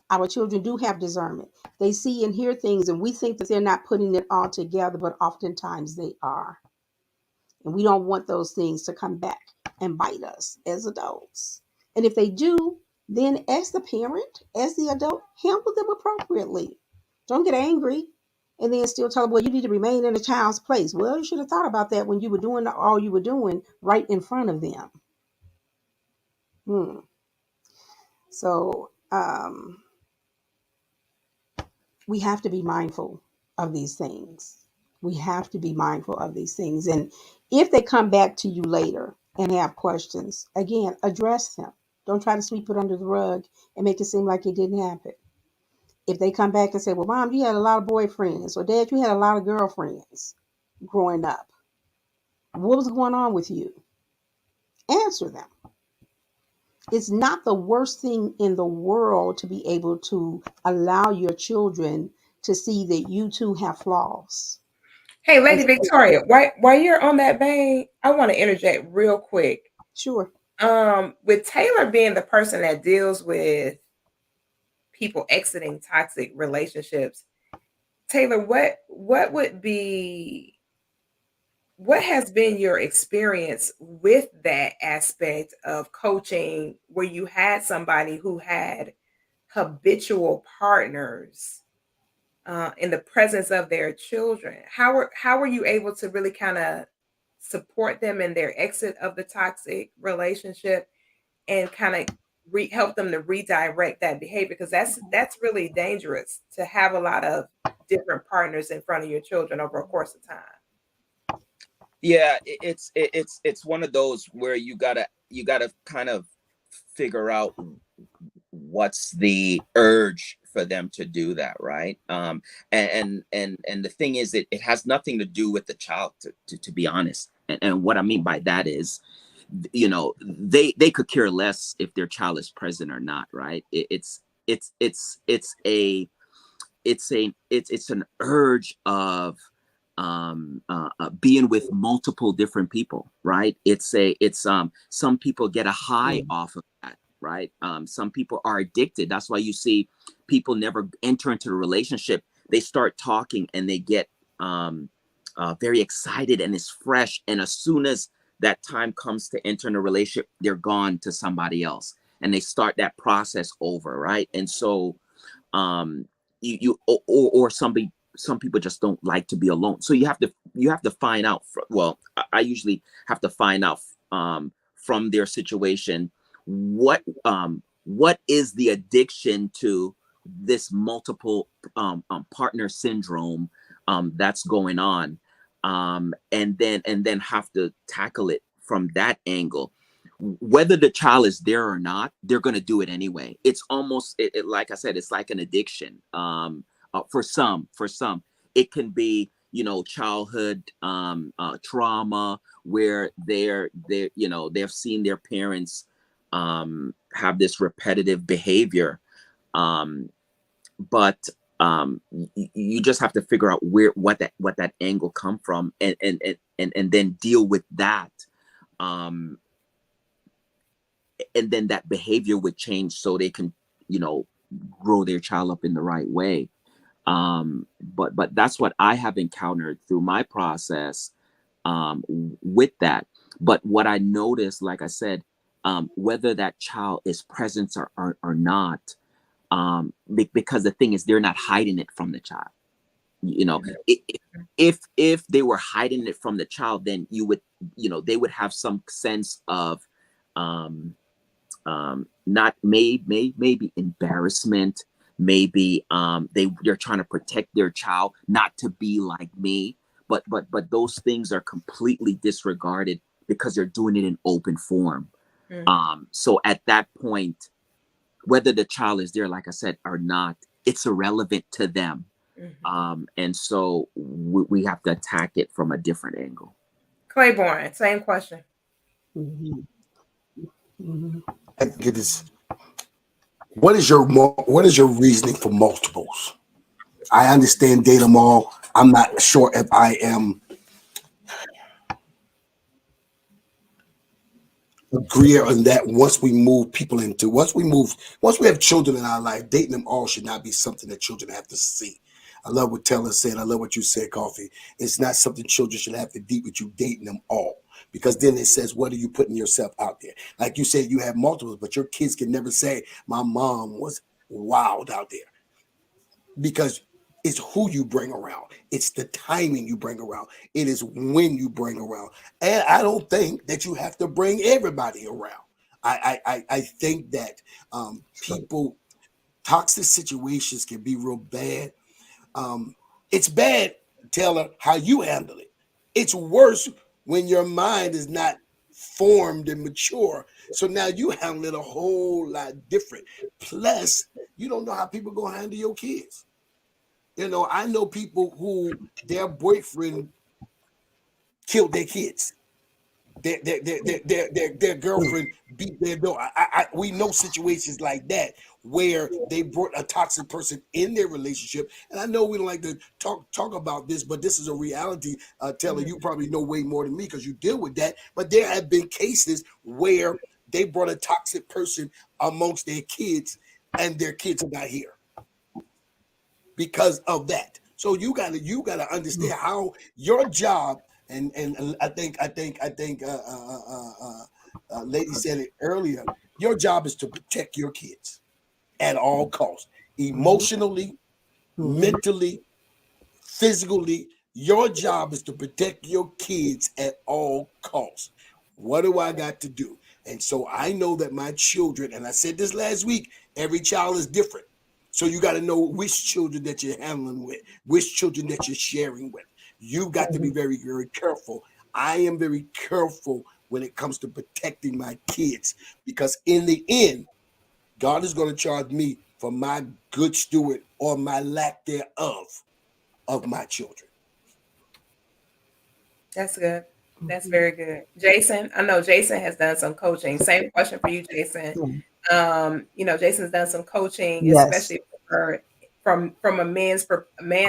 Our children do have discernment. They see and hear things, and we think that they're not putting it all together, but oftentimes they are. And we don't want those things to come back and bite us as adults. And if they do, then as the parent, as the adult, handle them appropriately. Don't get angry and then still tell them, well, you need to remain in a child's place. Well, you should have thought about that when you were doing all you were doing right in front of them. So we have to be mindful of these things. We have to be mindful of these things. And if they come back to you later and have questions, again, address them. Don't try to sweep it under the rug and make it seem like it didn't happen. If they come back and say, well, Mom, you had a lot of boyfriends, or Dad, you had a lot of girlfriends growing up. What was going on with you? Answer them. It's not the worst thing in the world to be able to allow your children to see that you too have flaws. Hey, Lady Victoria, while you're on that vein, I want to interject real quick. Sure. With Taylor being the person that deals with people exiting toxic relationships, Taylor, what has been your experience with that aspect of coaching where you had somebody who had habitual partners in the presence of their children? How were you able to really kind of support them in their exit of the toxic relationship and kind of help them to redirect that behavior? Because that's really dangerous to have a lot of different partners in front of your children over a course of time. Yeah, it's one of those where you gotta kind of figure out what's the urge for them to do that, right? And the thing is, it has nothing to do with the child, to be honest. And what I mean by that is, they could care less if their child is present or not, right? It's an urge of being with multiple different people, right? It's some people get a high off of that, right? Some people are addicted. That's why you see people never enter into a relationship. They start talking and they get very excited and it's fresh, and as soon as that time comes to enter in a relationship, they're gone to somebody else and they start that process over, right? And so um or some people just don't like to be alone, so you have to find out well, I usually have to find out from their situation what is the addiction to this multiple partner syndrome that's going on, and then have to tackle it from that angle. Whether the child is there or not, they're going to do it anyway. It's almost like I said, it's like an addiction. For some it can be, childhood trauma, where they've seen their parents have this repetitive behavior, um, but you just have to figure out what that angle come from, and then deal with that, um, and then that behavior would change so they can, you know grow their child up in the right way. But that's what I have encountered through my process, with that. But what I noticed, like I said, whether that child is present or not, because the thing is, they're not hiding it from the child. You know, if they were hiding it from the child, then they would have some sense of, um, not maybe embarrassment, maybe they're trying to protect their child not to be like me, but those things are completely disregarded because they're doing it in open form. So at that point, whether the child is there, like I said, or not, it's irrelevant to them. And so we have to attack it from a different angle. Claiborne, same question. Mhm. Mhm. I think it is. What is your reasoning for multiples? I understand date them all. I'm not sure if I am agree on that. Once we have children in our life, dating them all should not be something that children have to see. I love what Taylor said. I love what you said, Coffee. It's not something children should have to deal with you dating them all. Because then it says, what are you putting yourself out there? Like you said, you have multiples, but your kids can never say, my mom was wild out there. Because it's who you bring around. It's the timing you bring around. It is when you bring around. And I don't think that you have to bring everybody around. I think that people, toxic situations can be real bad. It's bad, Taylor, how you handle it. It's worse when your mind is not formed and mature. So now you handle it a whole lot different. Plus, you don't know how people gonna handle your kids. I know people who their boyfriend killed their kids. their girlfriend beat their door. We know situations like that where they brought a toxic person in their relationship. And I know we don't like to talk about this, but this is a reality. Taylor, you probably know way more than me because you deal with that. But there have been cases where they brought a toxic person amongst their kids, and their kids are not here because of that. So you gotta understand how your job, and I think lady said it earlier. Your job is to protect your kids at all costs, emotionally, mentally, physically. Your job is to protect your kids at all costs. What do I got to do? And so I know that my children, and I said this last week, every child is different. So you got to know which children that you're handling with, which children that you're sharing with. You've got to be very, very careful. I am very careful when it comes to protecting my kids, because in the end, God is going to charge me for my good steward or my lack thereof of my children. That's good. That's very good. Jason, I know Jason has done some coaching. Same question for you, Jason. Jason's done some coaching, Yes. especially from a man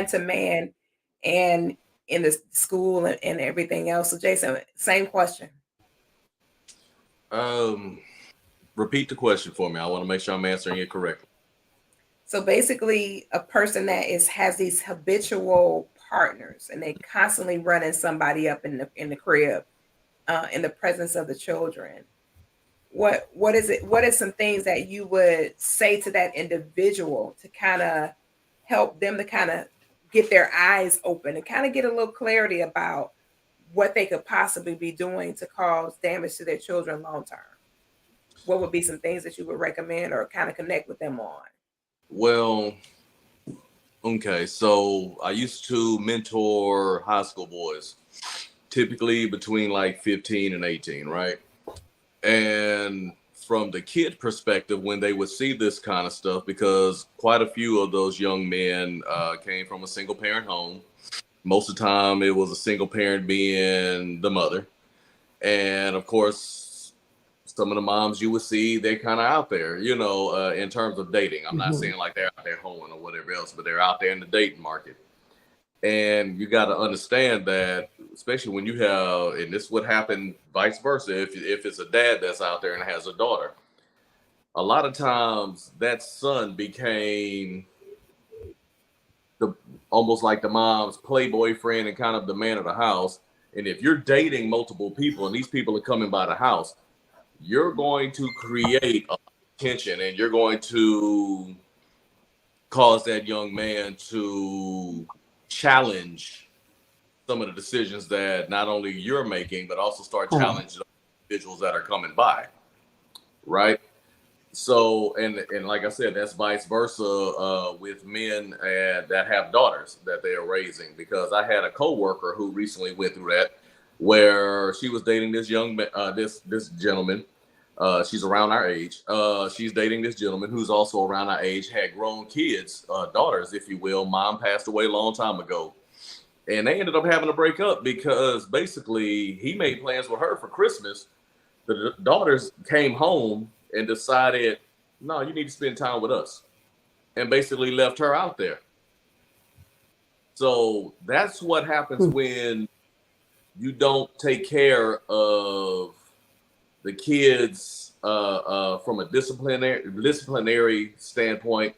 to man, and in the school and everything else. So, Jason, same question. Repeat the question for me. I want to make sure I'm answering it correctly. So basically, a person that has these habitual partners, and they constantly running somebody up in the crib, in the presence of the children. What is it? What are some things that you would say to that individual to kind of help them to kind of get their eyes open and kind of get a little clarity about what they could possibly be doing to cause damage to their children long term? What would be some things that you would recommend or kind of connect with them on? Well, okay, so I used to mentor high school boys, typically between like 15 and 18, right? And from the kid perspective, when they would see this kind of stuff, because quite a few of those young men came from a single parent home. Most of the time, it was a single parent being the mother. And of course, some of the moms you would see, they're kind of out there, in terms of dating. I'm not saying like they're out there hoeing or whatever else, but they're out there in the dating market. And you got to understand that, especially when you have, and this would happen vice versa, if it's a dad that's out there and has a daughter, a lot of times that son became the almost like the mom's playboy friend and kind of the man of the house. And if you're dating multiple people and these people are coming by the house, you're going to create a tension, and you're going to cause that young man to challenge some of the decisions that not only you're making, but also start challenging individuals that are coming by, right? So, and like I said, that's vice versa with men that have daughters that they are raising. Because I had a coworker who recently went through that, where she was dating this this gentleman. She's around our age. She's dating this gentleman who's also around our age, had grown kids, daughters, if you will. Mom passed away a long time ago. And they ended up having to break up because basically he made plans with her for Christmas. The daughters came home and decided, no, you need to spend time with us, and basically left her out there. So that's what happens when you don't take care of the kids from a disciplinary standpoint,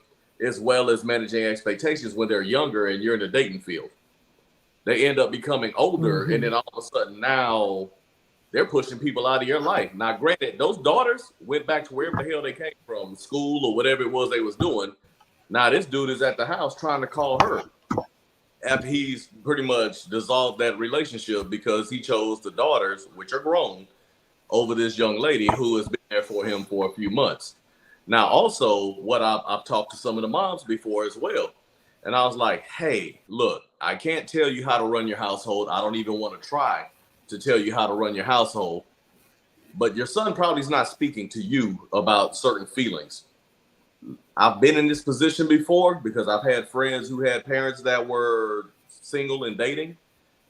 as well as managing expectations when they're younger and you're in the dating field. They end up becoming older, and then all of a sudden now they're pushing people out of your life. Now, granted, those daughters went back to wherever the hell they came from, school or whatever it was they was doing. Now this dude is at the house trying to call her after he's pretty much dissolved that relationship because he chose the daughters, which are grown, over this young lady who has been there for him for a few months. Now, also, what I've talked to some of the moms before as well. And I was like, hey, look, I can't tell you how to run your household. I don't even want to try to tell you how to run your household. But your son probably is not speaking to you about certain feelings. I've been in this position before because I've had friends who had parents that were single and dating.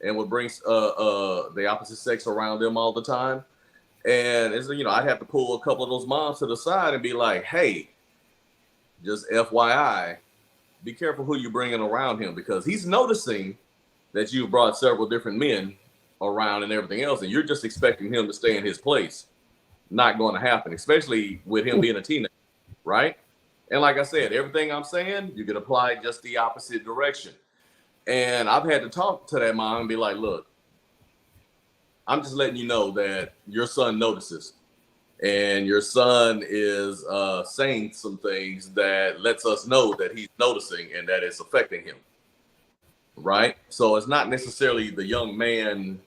and would bring the opposite sex around them all the time. And it's, I'd have to pull a couple of those moms to the side and be like, hey, just FYI, be careful who you're bringing around him, because he's noticing that you've brought several different men around and everything else, and you're just expecting him to stay in his place. Not going to happen, especially with him being a teenager, right? And like I said, everything I'm saying, you can apply just the opposite direction. And I've had to talk to that mom and be like, look, I'm just letting you know that your son notices. And your son is saying some things that lets us know that he's noticing and that it's affecting him. Right? So it's not necessarily the young man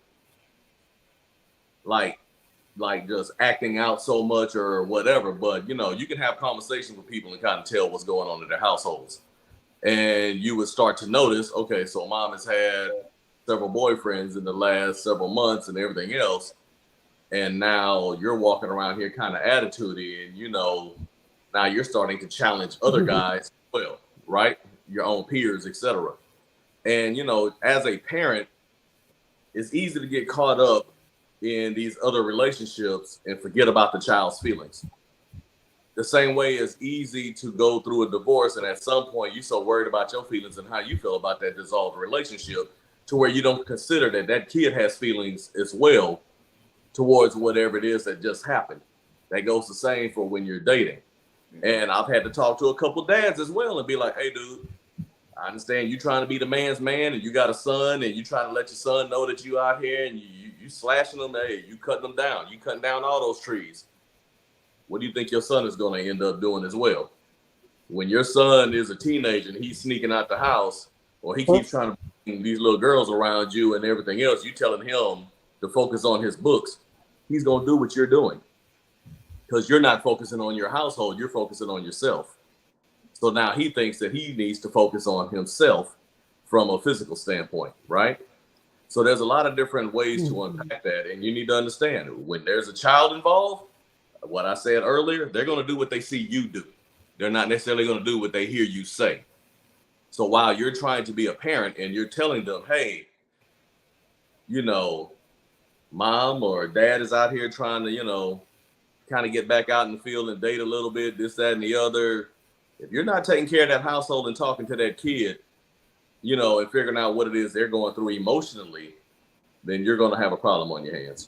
like just acting out so much or whatever, but you can have conversations with people and kind of tell what's going on in their households. And you would start to notice, okay, so mom has had several boyfriends in the last several months and everything else. And now you're walking around here kind of attitudey, and now you're starting to challenge other guys as well, right? Your own peers, etc. And as a parent, it's easy to get caught up in these other relationships and forget about the child's feelings. The same way it's easy to go through a divorce, and at some point you're so worried about your feelings and how you feel about that dissolved relationship, to where you don't consider that that kid has feelings as well towards whatever it is that just happened. That goes the same for when you're dating. And I've had to talk to a couple dads as well and be like, hey, dude, I understand you trying to be the man's man, and you got a son, and you trying to let your son know that you out here, and you slashing them. Hey, you cutting them down. You cutting down all those trees. What do you think your son is going to end up doing as well? When your son is a teenager and he's sneaking out the house, or he keeps trying to bring these little girls around you and everything else, you telling him to focus on his books, he's going to do what you're doing, because you're not focusing on your household. You're focusing on yourself. So now he thinks that he needs to focus on himself from a physical standpoint, right? So there's a lot of different ways to unpack that. And you need to understand, when there's a child involved, what I said earlier, they're going to do what they see you do. They're not necessarily going to do what they hear you say. So while you're trying to be a parent and you're telling them, hey, mom or dad is out here trying to, kind of get back out in the field and date a little bit, this, that, and the other. If you're not taking care of that household and talking to that kid, and figuring out what it is they're going through emotionally, then you're going to have a problem on your hands.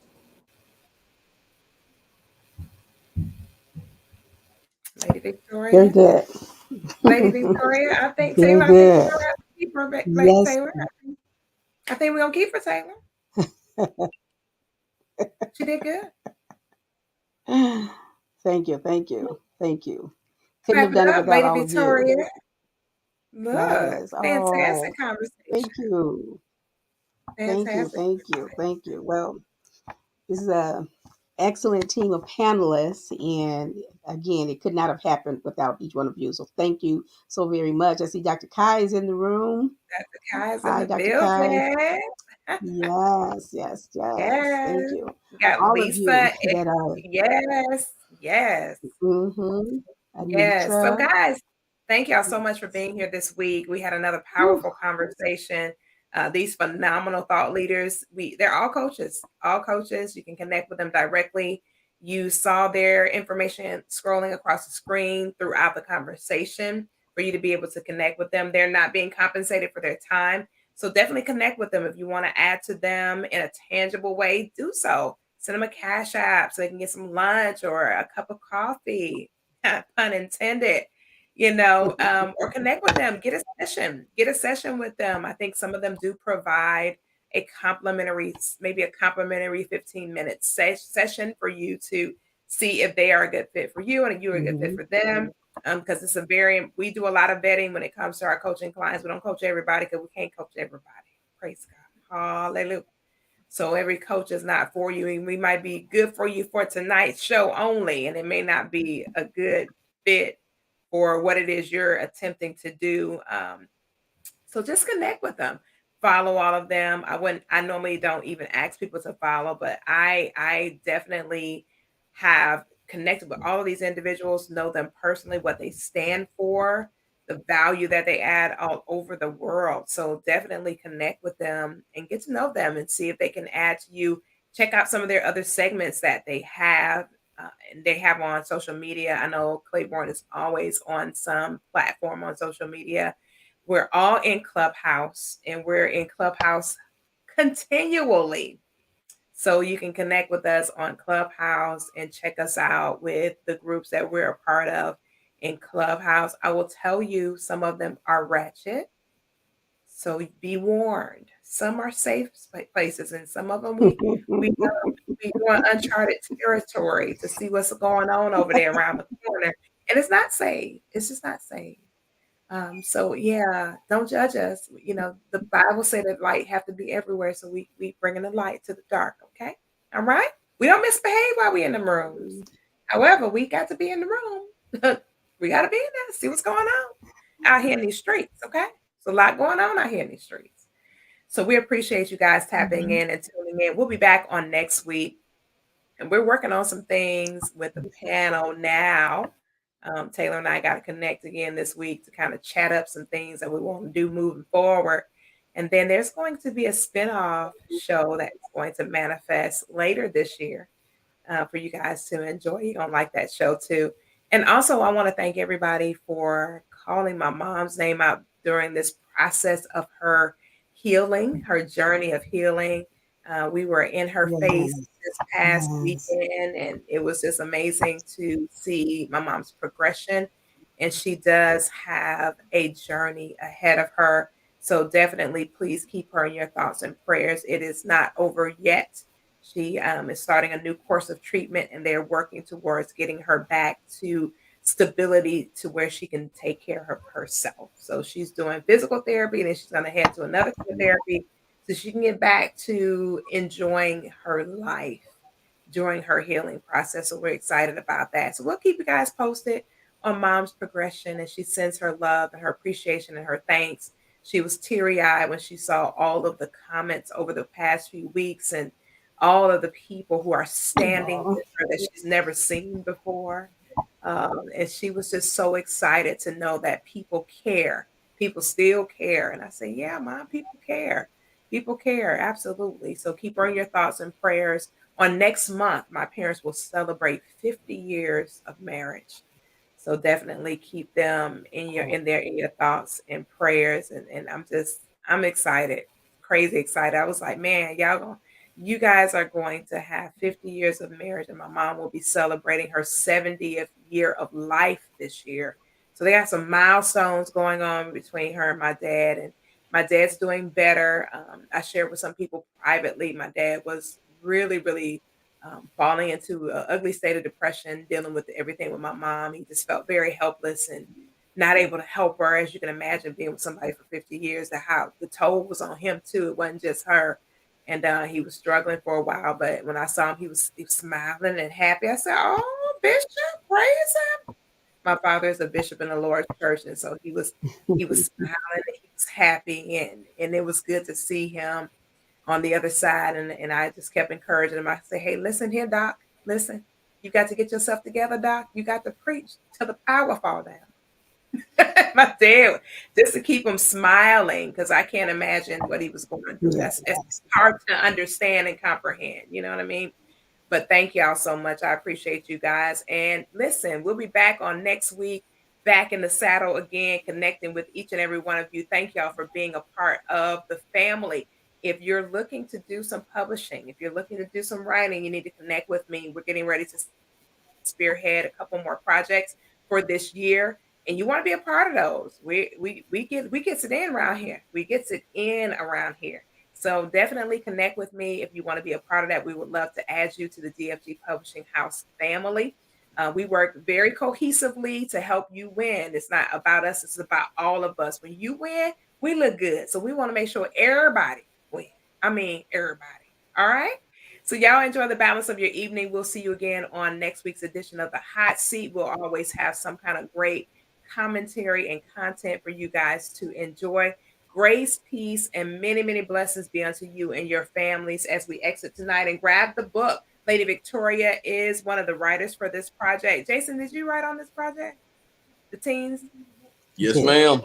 Lady Victoria. Very good. Lady Victoria, I think Very Taylor, good. keep her back, Yes. Taylor. I think we're going to keep her, Taylor. She did good. Thank you. Thank you. Thank you. Couldn't Clap have done it it up, without Lady all of Victoria. you. Look, Fabulous. fantastic Oh, conversation. thank you. Thank you. Fantastic. Thank you. Thank you. Well, this is a excellent team of panelists, and again, it could not have happened without each one of you. So thank you so very much. I see Dr. Kai is in the room. Dr. Kai's in Hi, the Dr. Kai. building. Yes, yes, yes. Yes. Thank you. We got All of Lisa. you that are. Yes. Yes. Yes. So, Anitra. guys, thank y'all so much for being here this week. We had another powerful conversation. These phenomenal thought leaders, they're all coaches. All coaches. You can connect with them directly. You saw their information scrolling across the screen throughout the conversation for you to be able to connect with them. They're not being compensated for their time. So definitely connect with them. If you want to add to them in a tangible way, do so. Send them a cash app so they can get some lunch or a cup of coffee, pun intended, or connect with them. Get a session with them. I think some of them do provide maybe a complimentary 15-minute session for you to see if they are a good fit for you and you are a good fit for them. Because we do a lot of vetting when it comes to our coaching clients. We don't coach everybody because we can't coach everybody. Praise God. Hallelujah. So every coach is not for you, and we might be good for you for tonight's show only, and it may not be a good fit for what it is you're attempting to do. So just connect with them, follow all of them. I normally don't even ask people to follow, but I definitely have connected with all of these individuals, know them personally, what they stand for, the value that they add all over the world. So definitely connect with them and get to know them and see if they can add to you. Check out some of their other segments that they have. And they have on social media. I know Claiborne is always on some platform on social media. We're all in Clubhouse, and we're in Clubhouse continually. So you can connect with us on Clubhouse and check us out with the groups that we're a part of in Clubhouse. I will tell you, some of them are ratchet. So be warned. Some are safe places, and some of them we go on uncharted territory to see what's going on over there around the corner, and it's not safe. It's just not safe. So yeah, don't judge us. You know, the Bible said that light have to be everywhere, so we bringing the light to the dark. Okay, all right. We don't misbehave while we in the rooms. However, we got to be in the room. We got to be in there, see what's going on out here in these streets. Okay, so a lot going on out here in these streets. So we appreciate you guys tapping Mhm. in and tuning in. We'll be back on next week, and we're working on some things with the panel now. Taylor and I got to connect again this week to kind of chat up some things that we want to do moving forward. And then there's going to be a spinoff show that's going to manifest later this year for you guys to enjoy. You're going to like that show too. And also, I want to thank everybody for calling my mom's name out during this process of her healing, her journey of healing. We were in her face Yes. this past Yes. weekend, and it was just amazing to see my mom's progression. And she does have a journey ahead of her. So definitely, please keep her in your thoughts and prayers. It is not over yet. She is starting a new course of treatment, and they're working towards getting her back to stability to where she can take care of herself. So she's doing physical therapy, and then she's going to head to another therapy so she can get back to enjoying her life during her healing process. So we're excited about that. So we'll keep you guys posted on mom's progression, and she sends her love and her appreciation and her thanks. She was teary eyed when she saw all of the comments over the past few weeks and all of the people who are standing Aw. with her that she's never seen before. And she was just so excited to know that people care. People still care. And I say, yeah, mom, people care. People care. Absolutely. So keep her in your thoughts and prayers. On next month, my parents will celebrate 50 years of marriage. So definitely keep them in your thoughts and prayers. And I'm excited, crazy excited. I was like, man, you guys are going to have 50 years of marriage, and my mom will be celebrating her 70th year of life this year. So they got some milestones going on between her and my dad, and my dad's doing better. I shared with some people privately. My dad was really, really falling into an ugly state of depression, dealing with everything with my mom. He just felt very helpless and not able to help her. As you can imagine, being with somebody for 50 years, that how the toll was on him too. It wasn't just her. And he was struggling for a while, but when I saw him, he was smiling and happy. I said, "Oh, Bishop, praise him." My father is a bishop in the Lord's church, and so he was smiling and he was happy, and it was good to see him on the other side. And I just kept encouraging him. I say, "Hey, listen here, Doc. Listen, you got to get yourself together, Doc. You got to preach till the power fall down." My dad, just to keep him smiling, because I can't imagine what he was going through. That's Yes. hard to understand and comprehend. You know what I mean? But thank y'all so much. I appreciate you guys. And listen, we'll be back on next week, back in the saddle again, connecting with each and every one of you. Thank y'all for being a part of the family. If you're looking to do some publishing, if you're looking to do some writing, you need to connect with me. We're getting ready to spearhead a couple more projects for this year, and you want to be a part of those. We get it in around here. We get it in around here. So definitely connect with me if you want to be a part of that. We would love to add you to the DFG Publishing House family. We work very cohesively to help you win. It's not about us, it's about all of us. When you win, we look good. So we want to make sure everybody win. I mean, everybody. All right. So y'all enjoy the balance of your evening. We'll see you again on next week's edition of the Hot Seat. We'll always have some kind of great commentary and content for you guys to enjoy. Grace, peace, and many, many blessings be unto you and your families as we exit tonight. And grab the book. Lady Victoria is one of the writers for this project. Jason, did you write on this project? The teens? Yes, Yes. ma'am.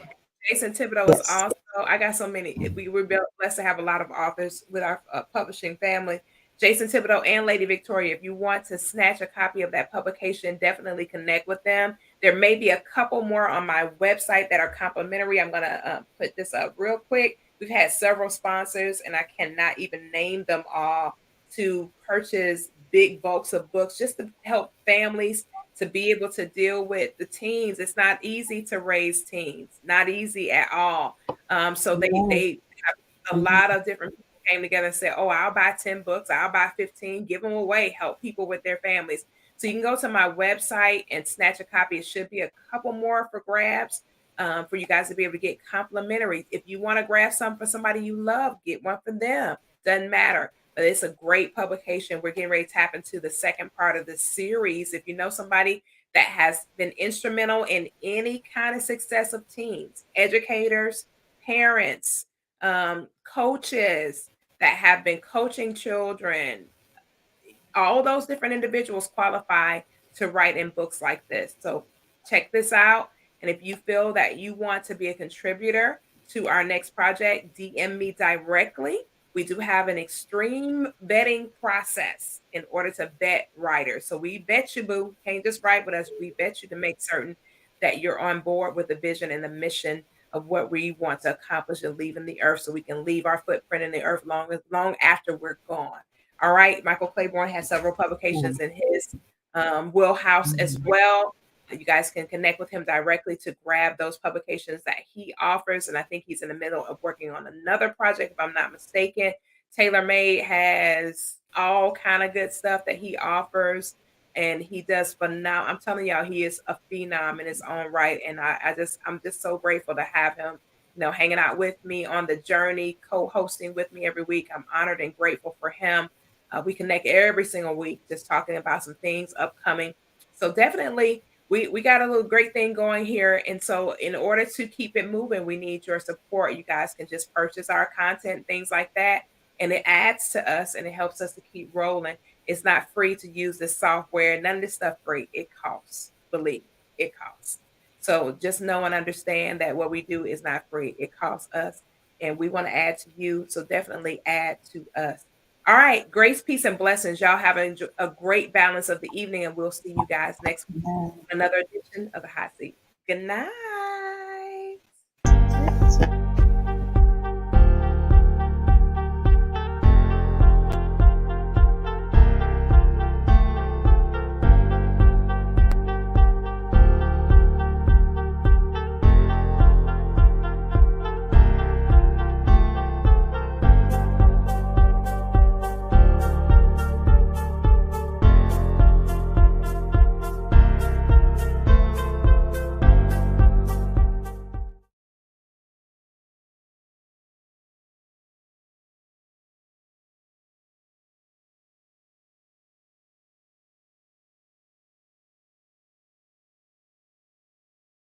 Jason Thibodeau is Yes. also, I got so many. We were blessed to have a lot of authors with our publishing family. Jason Thibodeau and Lady Victoria, if you want to snatch a copy of that publication, definitely connect with them. There may be a couple more on my website that are complimentary. I'm going to put this up real quick. We've had several sponsors, and I cannot even name them all, to purchase big bulks of books just to help families to be able to deal with the teens. It's not easy to raise teens, not easy at all. So Yes. they have a lot of different people came together and said, "Oh, I'll buy 10 books, I'll buy 15, give them away, help people with their families." So you can go to my website and snatch a copy. It should be a couple more for grabs. For you guys to be able to get complimentary. If you want to grab some for somebody you love, get one for them. Doesn't matter. But it's a great publication. We're getting ready to tap into the second part of the series. If you know somebody that has been instrumental in any kind of success of teens, educators, parents, coaches that have been coaching children, all those different individuals qualify to write in books like this. So check this out. And if you feel that you want to be a contributor to our next project, DM me directly. We do have an extreme vetting process in order to vet writers. So we vet you, boo. Can't just write with us. We vet you to make certain that you're on board with the vision and the mission of what we want to accomplish and leave in the earth, so we can leave our footprint in the earth long after we're gone. All right. Michael Claiborne has several publications in his wheelhouse as well. You guys can connect with him directly to grab those publications that he offers. And I think he's in the middle of working on another project, if I'm not mistaken. Taylor Made has all kind of good stuff that he offers. And he does phenomenal. I'm telling y'all, he is a phenom in his own right. And I'm just so grateful to have him, hanging out with me on the journey, co-hosting with me every week. I'm honored and grateful for him. We connect every single week, just talking about some things upcoming. So definitely, we got a little great thing going here. And so in order to keep it moving, we need your support. You guys can just purchase our content, things like that. And it adds to us and it helps us to keep rolling. It's not free to use this software. None of this stuff free. It costs. Believe me, it costs. So just know and understand that what we do is not free. It costs us. And we want to add to you. So definitely add to us. All right. Grace, peace, and blessings. Y'all have a great balance of the evening, and we'll see you guys next week on another edition of the Hot Seat. Good night.